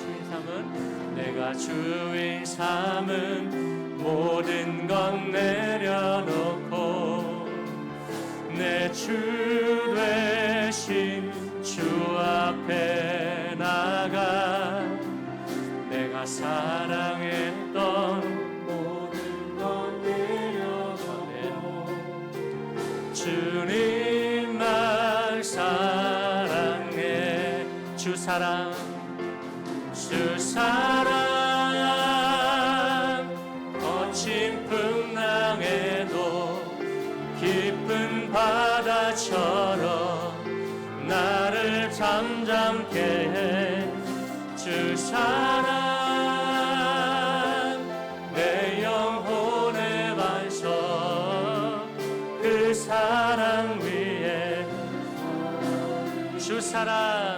주인 삼은 모든 건 내려놓고 내 주 되신 주 앞에 나가 내가 사랑했던 모든 건 내려놓고 주님만 사랑해. 주 사랑 거친 풍랑에도 깊은 바다처럼 나를 잠잠케 해. 주 사랑 내 영혼의 반석 그 사랑 위에 주 사랑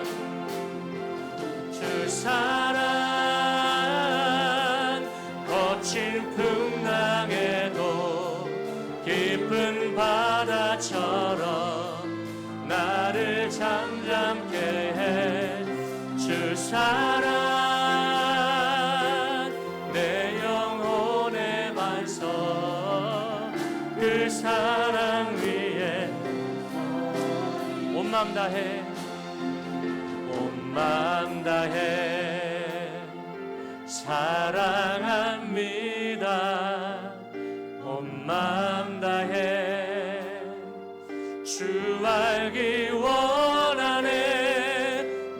거친 풍랑에도 깊은 바다처럼 나를 잠잠케 해. 주 사랑 내 영혼의 반석 그 사랑 위에 온 마음 다해 사랑합니다. 온 마음 다해 주 알기 원하네.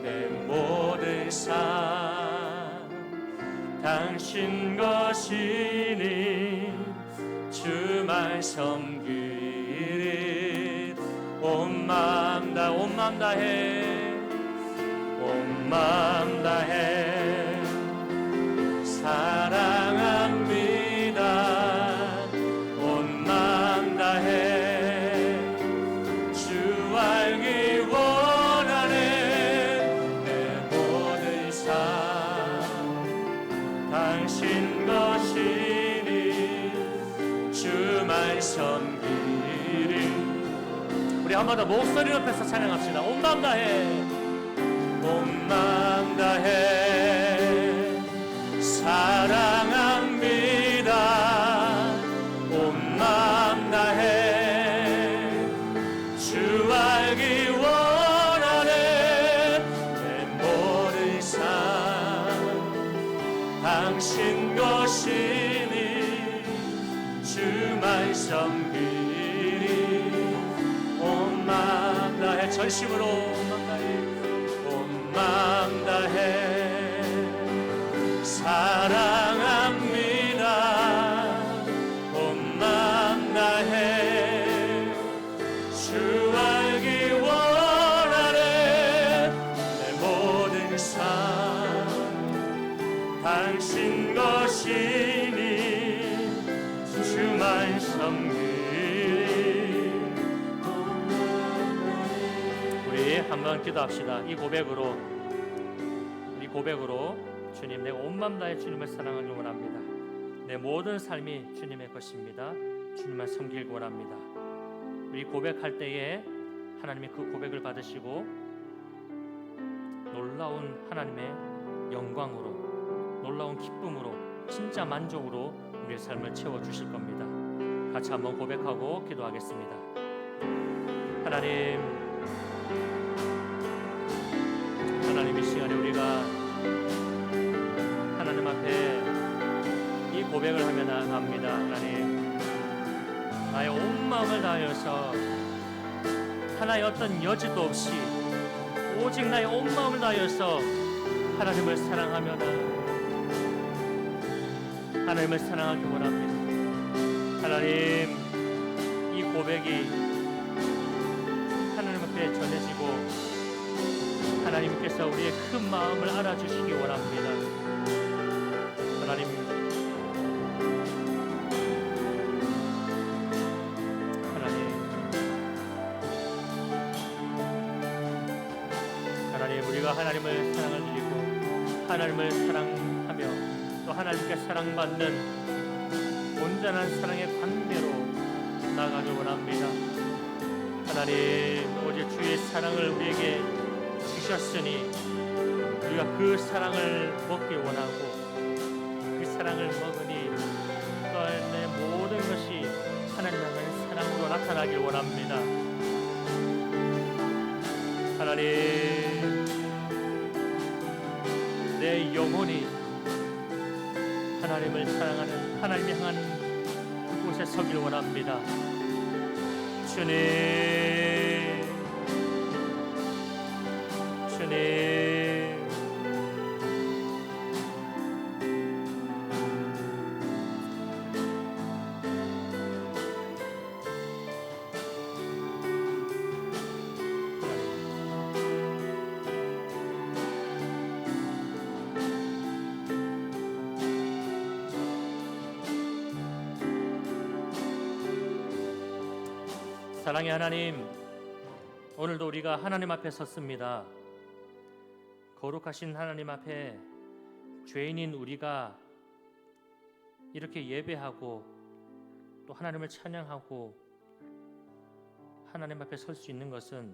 내 모든 삶 당신 것이니 주만 섬기리. 온 마음 다해 온 마음 다해 사랑합니다. 온 마음 다해 주 알기 원하네. 내 모든 삶 당신 것이니 주만 섬기리. 우리 한 번 더 목소리 높여서 찬양합시다. 온 마음 다해 온 마음 다해 사랑합니다. 온 마음 다해 주 알기 원하네. 내 모든 삶 당신 것이니 주만 섬기리. 온 마음 다해 전심으로 온 마음 다해 사랑합니다. 온 마음 다해 주 알기 원하네. 내 모든 삶 당신 것이니 주만 섬기리. 우리 한번 기도합시다. 이 고백으로 주님, 내가 온 마음 다해 주님을 사랑하기 원합니다. 내 모든 삶이 주님의 것입니다. 주님만 섬기기 원합니다. 우리 고백할 때에 하나님이 그 고백을 받으시고 놀라운 하나님의 영광으로, 놀라운 기쁨으로, 진짜 만족으로 우리의 삶을 채워주실 겁니다. 같이 한번 고백하고 기도하겠습니다. 하나님, 이 시간에 우리가 하나님 앞에 이 고백을 하며 나아갑니다. 하나님, 나의 온 마음을 다하여서 하나의 어떤 여지도 없이 오직 나의 온 마음을 다하여서 하나님을 사랑하며 하나님을 사랑하기 원합니다. 하나님, 이 고백이 하나님 앞에 전해지고 하나님께서 우리의 큰 마음을 알아주시기 원합니다. 하나님, 우리가 하나님을 사랑을 드리고 하나님을 사랑하며 또 하나님께 사랑받는 온전한 사랑의 관계로 나아가기 원합니다. 하나님, 오직 주의 사랑을 우리에게 주셨으니 우리가 그 사랑을 먹기 원하고 그 사랑을 먹으니 또 내 모든 것이 하나님 향한 사랑으로 나타나길 원합니다. 하나님, 내 영혼이 하나님을 사랑하는, 하나님을 향하는 그곳에 서길 원합니다. 주님, 사랑의 하나님, 오늘도 우리가 하나님 앞에 섰습니다. 거룩하신 하나님 앞에 죄인인 우리가 이렇게 예배하고 또 하나님을 찬양하고 하나님 앞에 설 수 있는 것은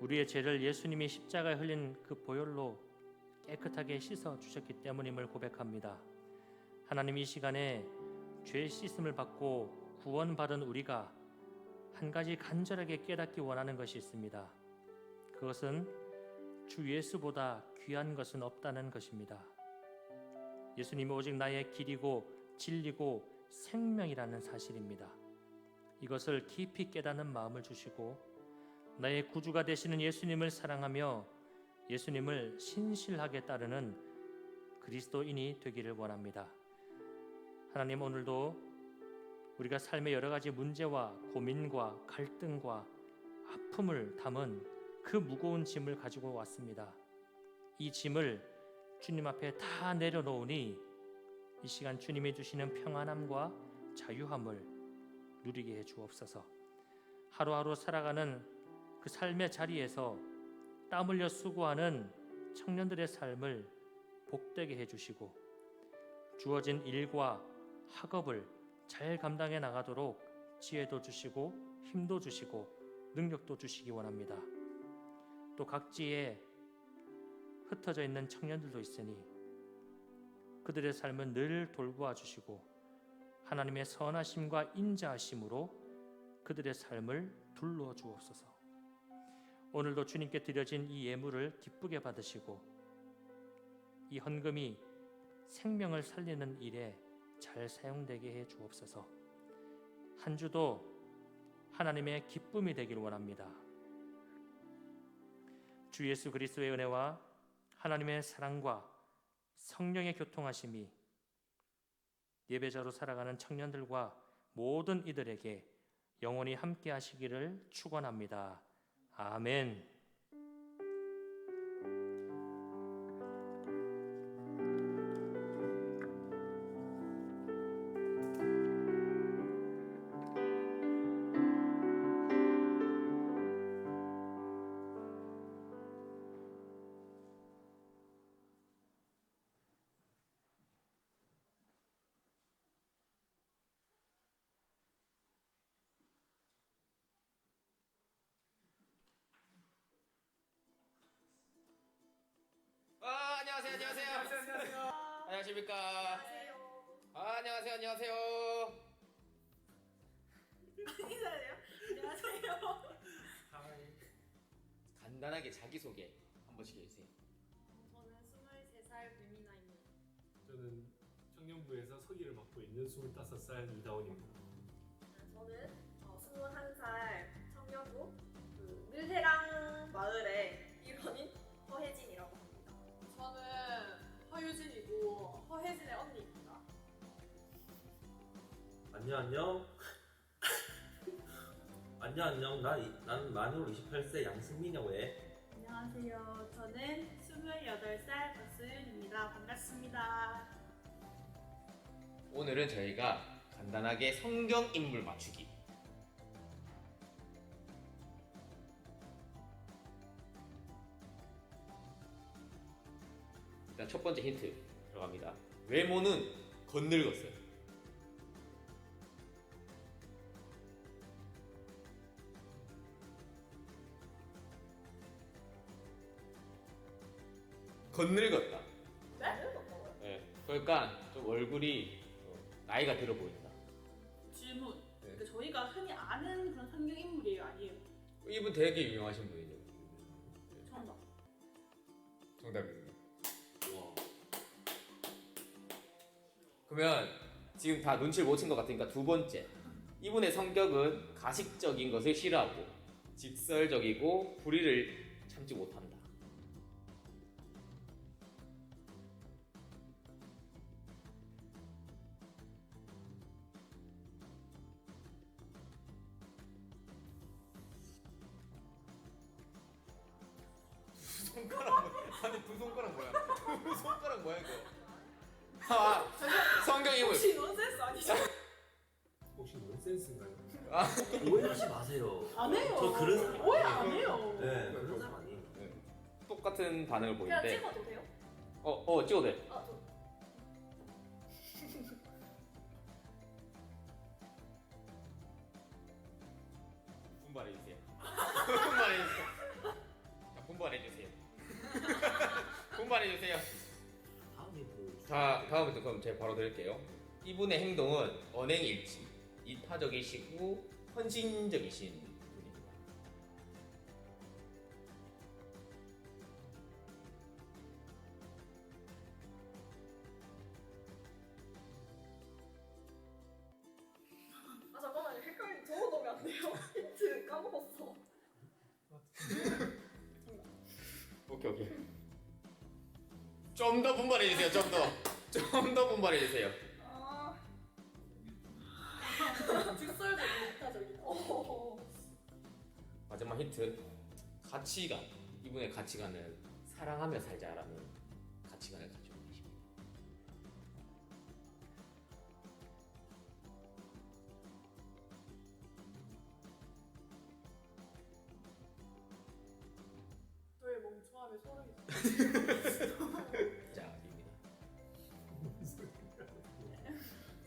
우리의 죄를 예수님이 십자가에 흘린 그 보혈로 깨끗하게 씻어 주셨기 때문임을 고백합니다. 하나님, 이 시간에 죄 씻음을 받고 구원받은 우리가 한 가지 간절하게 깨닫기 원하는 것이 있습니다. 그것은 주 예수보다 귀한 것은 없다는 것입니다. 예수님이 오직 나의 길이고 진리고 생명이라는 사실입니다. 이것을 깊이 깨닫는 마음을 주시고 나의 구주가 되시는 예수님을 사랑하며 예수님을 신실하게 따르는 그리스도인이 되기를 원합니다. 하나님, 오늘도 우리가 삶의 여러 가지 문제와 고민과 갈등과 아픔을 담은 그 무거운 짐을 가지고 왔습니다. 이 짐을 주님 앞에 다 내려놓으니 이 시간 주님이 주시는 평안함과 자유함을 누리게 해 주옵소서. 하루하루 살아가는 그 삶의 자리에서 땀 흘려 수고하는 청년들의 삶을 복되게 해 주시고 주어진 일과 학업을 잘 감당해 나가도록 지혜도 주시고 힘도 주시고 능력도 주시기 원합니다. 또 각지에 흩어져 있는 청년들도 있으니 그들의 삶은 늘 돌보아 주시고 하나님의 선하심과 인자하심으로 그들의 삶을 둘러 주옵소서. 오늘도 주님께 드려진 이 예물을 기쁘게 받으시고 이 헌금이 생명을 살리는 일에 잘 사용되게 해 주옵소서. 한 주도 하나님의 기쁨이 되길 원합니다. 주 예수 그리스도의 은혜와 하나님의 사랑과 성령의 교통하심이 예배자로 살아가는 청년들과 모든 이들에게 영원히 함께 하시기를 축원합니다. 아멘. 안녕하세요. 안녕하십니까. 안녕하세요. 안녕하세요. 인사해요? 안녕하세요. 간단하게 자기소개 한 번씩 해주세요. 저는 23살 배미나입니다. 저는 청년부에서 서기를 맡고 있는 25살 이다원입니다. 저는 21살 청년부 밀해랑 마을의 일원인 허혜진이라고 합니다. 저는 허유진이고 허혜진의 언니입니다. 안녕. 난 만으로 28세 양승민이라고 해. 안녕하세요. 저는 28살 박수윤입니다. 반갑습니다. 오늘은 저희가 간단하게 성경 인물 맞추기. 일단 첫 번째 힌트 들어갑니다. 외모는 건늙었어요. 건늙었다. 네? 네. 그러니까 좀 얼굴이 나이가 들어 보인다. 질문. 네. 그 저희가 흔히 아는 그런 성경 인물이에요, 아니에요? 이분 되게 유명하신 분이죠. 정답. 정답입니다. 그러면 지금 다 눈치를 못 챈 것 같으니까 두 번째. 이분의 성격은 가식적인 것을 싫어하고 직설적이고 불의를 참지 못한다. 아니 두 손가락 뭐야? 두 손가락 뭐야 이거? 아 성경 인물. 혹시 넌센스 아니죠? 혹시 넌센스인가요? 오해하지 마세요. 안 해요. 저 그런 사람 오해 아니에요. 안 해요. 네, 그런 사람 아니에요. 똑같은 반응을 그냥 보이는데. 찍어도 돼요? 찍어도 돼. 아, 저 분발해주세요. 분발해주세요. 자, 분발해주세요. 분발해주세요. 다음에 뭐 자, 다음부터 그럼 제가 바로 드릴게요. 이분의 행동은 언행일치, 이타적이시고 헌신적이신 분입니다. 아 잠깐만요. 헷갈리 적어놓으면 안 돼요? 힌트 까먹었어. 오케이. 좀 더 분발해주세요. 좀 더 분발해주세요. 아. 직설적인 이타적인. 마지막 힌트. 가치관, 이분의 가치관은 사랑하며 살자라는 가치관을 가지고 계십니다. 저의 멍청함에 소름이 자, 입니다.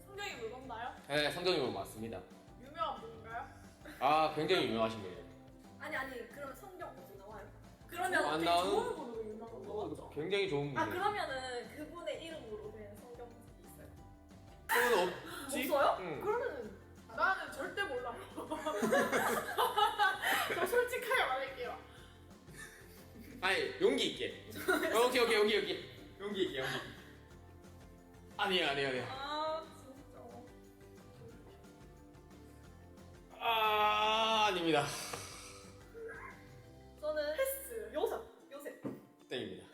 성경이 무겁나요? 네, 성경이면 맞습니다. 유명한 분인가요? 아, 굉장히 유명하신 분이에요. 아니 그러면 성경 어디 나와요? 그러면 안 되게 나오는- 좋은 분으로 유명한 거 맞죠? 굉장히 좋은 분이에요. 아 그러면은 그분의 이름으로 된 성경책이 있어요? 그건 없지? 없어요? 응. 그러면은 나는 절대 몰라요. 저 솔직하게 말할게요. 아니, 용기 있게. 오케이, 용기 있게. 아니에요. 아 진짜 아, 아닙니다. 저는 패스. 요셉 땡입니다.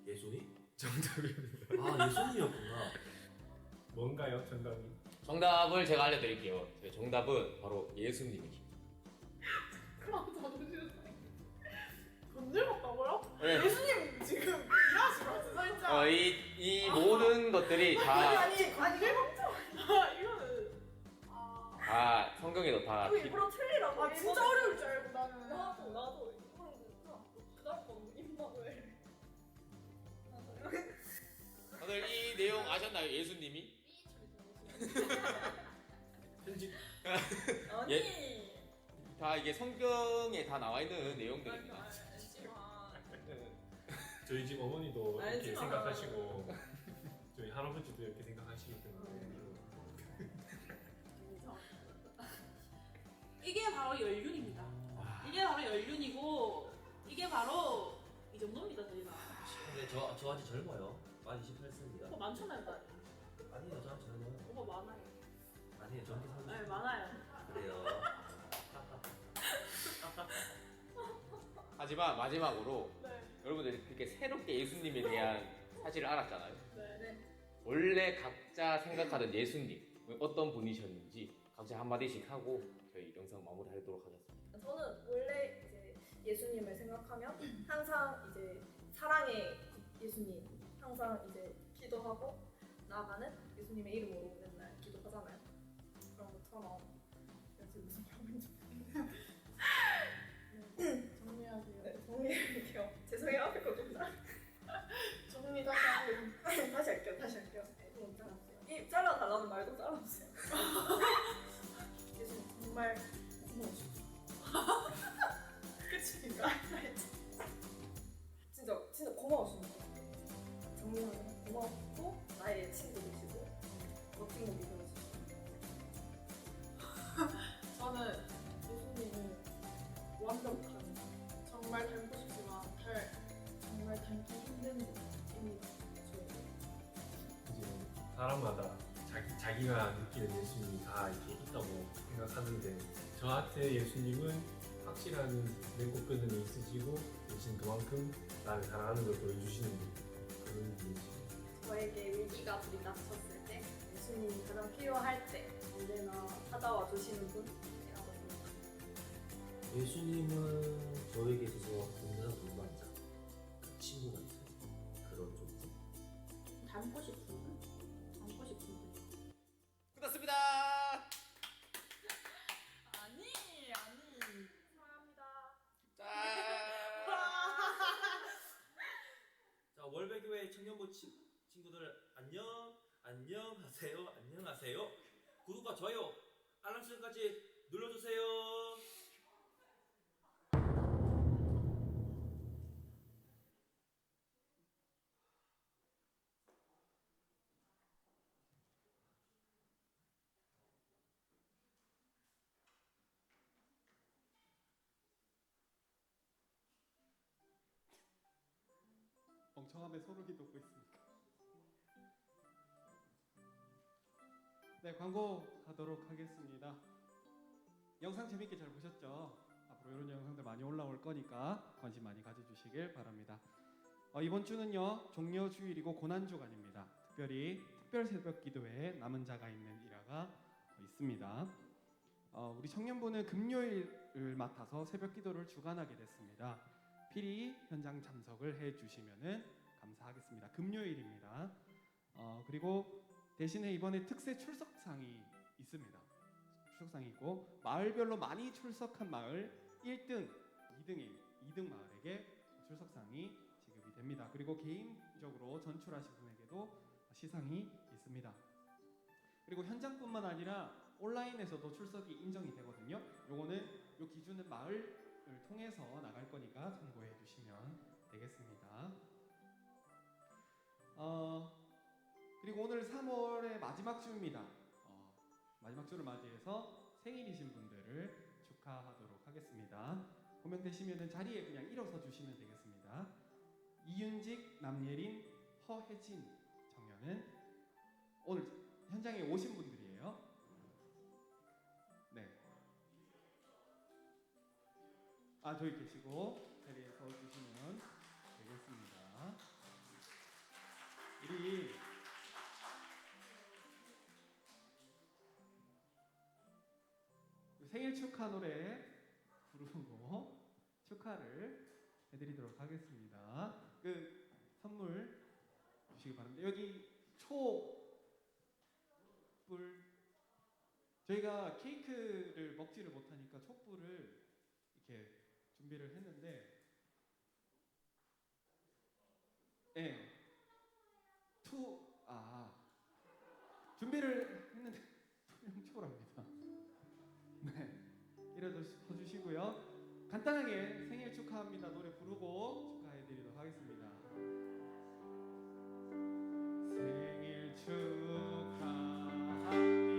예수님? 정답입니다. 아 예수님이었구나. 뭔가요, 정답이? 정답을 제가 알려드릴게요. 정답은 바로 예수님이십니다. 그럼 자존심 건들었다고요? 네. 예수님 지금 일하시면서 살짝 이 모든 것들이 다 아니 이거는 다 성경에도 다 이거 일부러 틀리라고 아 진짜 어려울 줄 알고 나는 나도 이거는 그다음 건 입막을 다들 이 내용 아셨나요? 예수님이? 편집 아니 다 이게 성경에 다 나와 있는 내용들입니다. 저희 집 어머니도 이렇게 알지마. 생각하시고 저희 할아버지도 이렇게 생각하시기 때문에 이게 바로 연륜입니다. 이게 바로 연륜이고 이게 바로 이 정도입니다 저희가. 근데 저 아직 젊어요. 만 28세입니다. 오빠 많잖아요 나. 아니요, 저 아직 젊어요. 오빠 많아요. 아니에요, 젊게 살고 네 싶어요. 많아요. 그래요. 하지만 마지막으로 네. 여러분들이 그렇게 새롭게 예수님에 대한 사실을 알았잖아요. 네. 원래 각자 생각하던 예수님 어떤 분이셨는지 각자 한마디씩 하고 저희 영상 마무리하도록 하겠습니다. 저는 원래 이제 예수님을 생각하면 항상 이제 사랑의 예수님 항상 이제 기도하고 나아가는 예수님의 이름으로 맨날 기도하잖아요. 그런 것처럼 그래서 무슨 병인지 정리하세요. 네, 정리할게요. 죄송해요 앞에 거좀 정리 다시 하세요. 다시 할게요. 네, 좀 잘라주세요. 이 잘라달라는 말도 잘라주세요. 예수님 정말 고마우십니다. 끝입니까? 진짜 고마우십니다. 정말 고맙고 나의 친구이시고 멋진 거 믿어주시고 저는 예수님은 완벽한 정말 닮고 싶지만 정말 닮기 힘든 분입니다. 이제 사람마다 자기가 느끼는 예수님이 다 이렇게 있다고 생각하는데 저한테 예수님은 확실한 맹목근음이 있으시고 대신 그만큼 나를 사랑하는 걸 보여주시는 그런 분이시죠. 저에게 위기가 들이닥쳤을 때 예수님이 가장 필요할 때 언제나 찾아와 주시는 분이라고 생각합니다. 예수님은 저에게 있어서 굉장한 동반자, 친구 같은 그런 존재. 닮고 싶은 분? 끝났습니다. 아니 사랑합니다. 짠. 자, 월배교회 청년부 친구들 안녕하세요. 구독과 좋아요, 알람 설정까지 눌러주세요. 멍청함에 소름이 돋고 있습니까? 네, 광고 가도록 하겠습니다. 영상 재밌게 잘 보셨죠? 앞으로 이런 영상들 많이 올라올 거니까 관심 많이 가져주시길 바랍니다. 이번 주는요 종려 주일이고 고난 주간입니다. 특별히 특별 새벽 기도회에 남은 자가 있는 일화가 있습니다. 우리 청년부는 금요일을 맡아서 새벽 기도를 주관하게 됐습니다. 필히 현장 참석을 해주시면은 감사하겠습니다. 금요일입니다. 그리고 대신에 이번에 특세 출석상이 있습니다. 출석상이 있고 마을별로 많이 출석한 마을 1등, 2등 마을에게 출석상이 지급이 됩니다. 그리고 개인적으로 전출하신 분에게도 시상이 있습니다. 그리고 현장뿐만 아니라 온라인에서도 출석이 인정이 되거든요. 요거는 요 기준은 마을을 통해서 나갈 거니까 참고해 주시면 되겠습니다. 그리고 오늘 3월의 마지막 주입니다. 마지막 주를 맞이해서 생일이신 분들을 축하하도록 하겠습니다. 호명되시면 자리에 그냥 일어서 주시면 되겠습니다. 이윤직, 남예린, 허혜진 청년은 오늘 현장에 오신 분들이에요. 네. 저기 계시고 자리에 서 주시면 되겠습니다. 우리 생일 축하 노래 부르고 축하를 해드리도록 하겠습니다. 그 선물 주시기 바랍니다. 여기 촛불, 저희가 케이크를 먹지를 못하니까 촛불을 이렇게 준비를 했는데, 네, 준비를 했는데 투명초랍니다. 네, 이래도 서주시고요. 간단하게 생일 축하합니다 노래 부르고 축하해드리도록 하겠습니다. 생일 축하합니다. 생일 축하합니다. 사랑하는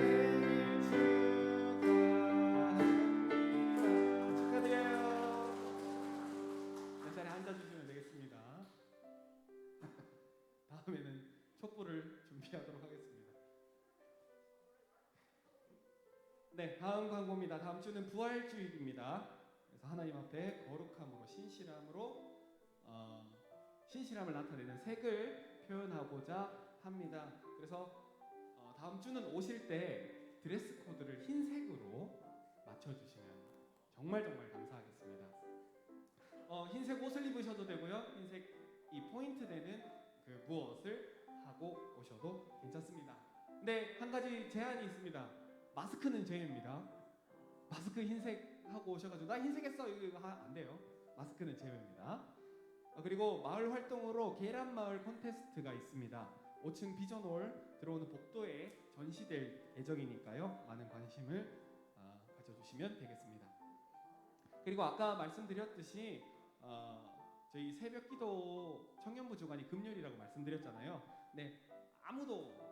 여러분의 생일 축하합니다. 축하드려요. 몇 자리에 앉아주시면 되겠습니다. 다음에는 촛불을 준비하도록 하겠습니다. 네, 다음 광고입니다. 다음 주는 부활주일입니다. 그래서 하나님 앞에 거룩함으로 신실함을 나타내는 색을 표현하고자 합니다. 그래서 다음 주는 오실 때 드레스 코드를 흰색으로 맞춰주시면 정말 감사하겠습니다. 흰색 옷을 입으셔도 되고요. 흰색 이 포인트 되는 그 무엇을 하고 오셔도 괜찮습니다. 근데 한 가지 제한이 있습니다. 마스크는 제외입니다. 마스크 흰색 하고 오셔가지고 나 흰색 했어 이거 안 돼요. 마스크는 제외입니다. 그리고 마을 활동으로 계란마을 콘테스트가 있습니다. 5층 비전홀 들어오는 복도에 전시될 예정이니까요. 많은 관심을 가져주시면 되겠습니다. 그리고 아까 말씀드렸듯이 저희 새벽기도 청년부 주간이 금요일이라고 말씀드렸잖아요. 네, 아무도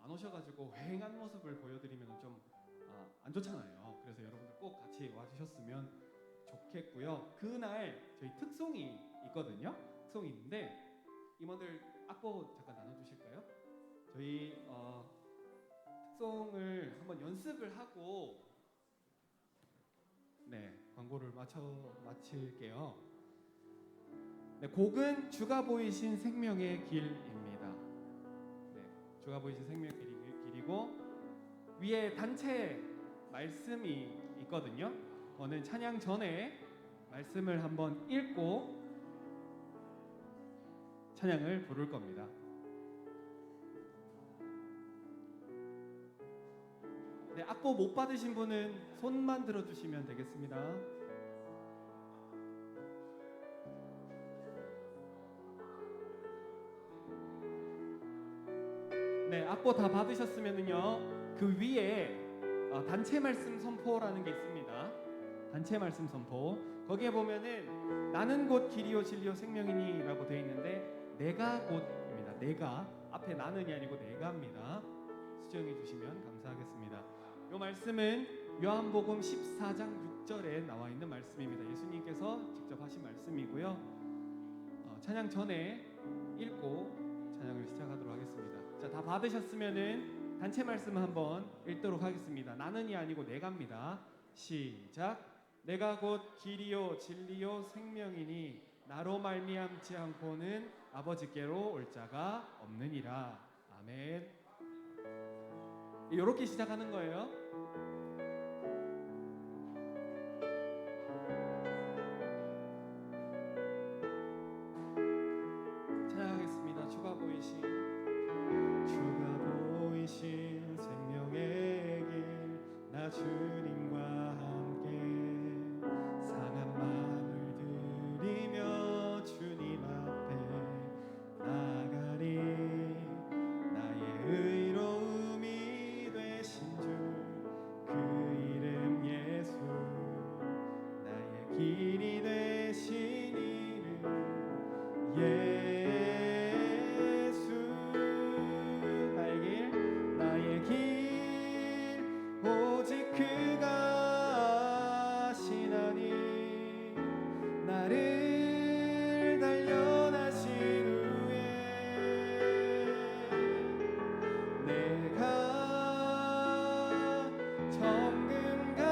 안 오셔가지고 휑한 모습을 보여드리면 좀 안 좋잖아요. 그래서 여러분들 꼭 같이 와주셨으면 좋겠고요. 그날 저희 특송이 있거든요. 특송이 있는데 임원들 악보 잠깐 나눠주실까요? 저희 특송을 한번 연습을 하고 네, 광고를 마칠게요. 네, 곡은 주가 보이신 생명의 길입니다. 네, 주가 보이신 생명의 길이고 위에 단체 말씀이 있거든요. 저는 찬양 전에 말씀을 한번 읽고 찬양을 부를 겁니다. 네, 악보 못 받으신 분은 손만 들어주시면 되겠습니다. 네, 악보 다 받으셨으면은요, 그 위에 단체 말씀 선포라는 게 있습니다. 단체 말씀 선포. 거기에 보면은 나는 곧 길이요 진리요 생명이니라고 되어 있는데 내가 곧입니다. 내가 앞에 나는이 아니고 내가입니다. 수정해 주시면 감사하겠습니다. 이 말씀은 요한복음 14장 6절에 나와 있는 말씀입니다. 예수님께서 직접 하신 말씀이고요. 찬양 전에 읽고 찬양을 시작하도록 하겠습니다. 자, 다 받으셨으면은 단체 말씀 한번 읽도록 하겠습니다. 나는이 아니고 내가입니다. 시작. 내가 곧 길이요 진리요 생명이니 나로 말미암지 않고는 아버지께로 올 자가 없느니라. 아멘. 이렇게 시작하는 거예요. 찬양하겠습니다. 주가 보이신 생명의 길 나 주님과 함께 상한 마음을 들이며 주님 앞에 나가리. 나의 의로움이 되신 주 그 이름 예수 나의 길이 되신 이름 예수. 나의 길 오직 그가 하시나니 나를 단련하신 후에 내가 정금같이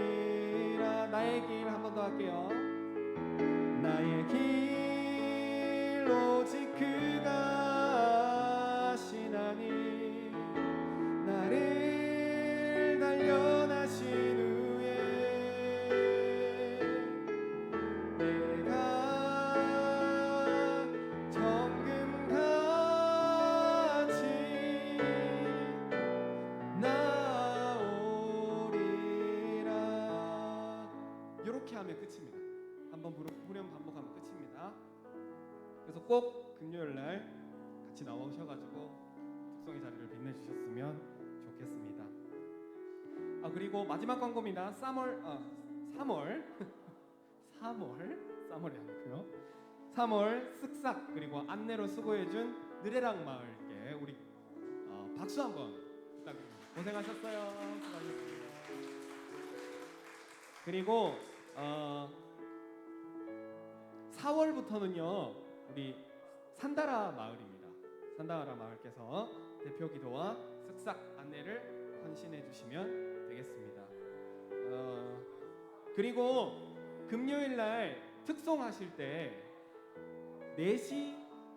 나오리라. 나의 길 한 번 더 할게요. 나의 길 오직 그가 하시나니 나를 단련하신 후에 내가 정금같이 나오리라. 이렇게 하면 끝입니다. 한번 후렴 반복하면 끝입니다. 그래서 꼭 금요일 날 같이 나오셔가지고 특성의 자리를 빛내주셨으면 좋겠습니다. 그리고 마지막 광고입니다. 3월이 아니고요. 3월 쓱싹 그리고 안내로 수고해준 느레랑 마을께 우리 박수 한번 부탁드립니다. 고생하셨어요. 수고하셨습니다. 그리고 4월부터는요 우리 산다라 마을입니다. 산다라 마을께서 대표 기도와 쓱싹 안내를 헌신해 주시면 되겠습니다. 그리고 금요일 날 특송하실 때 4시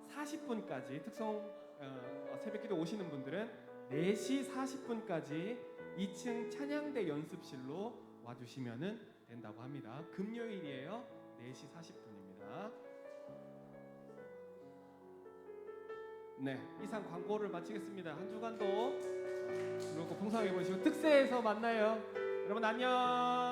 40분까지 특송 새벽 기도 오시는 분들은 4시 40분까지 2층 찬양대 연습실로 와주시면 된다고 합니다. 금요일이에요. 4시 40분입니다. 네, 이상 광고를 마치겠습니다. 한 주간도 즐겁고 풍성하게 보내시고 특세에서 만나요. 여러분 안녕.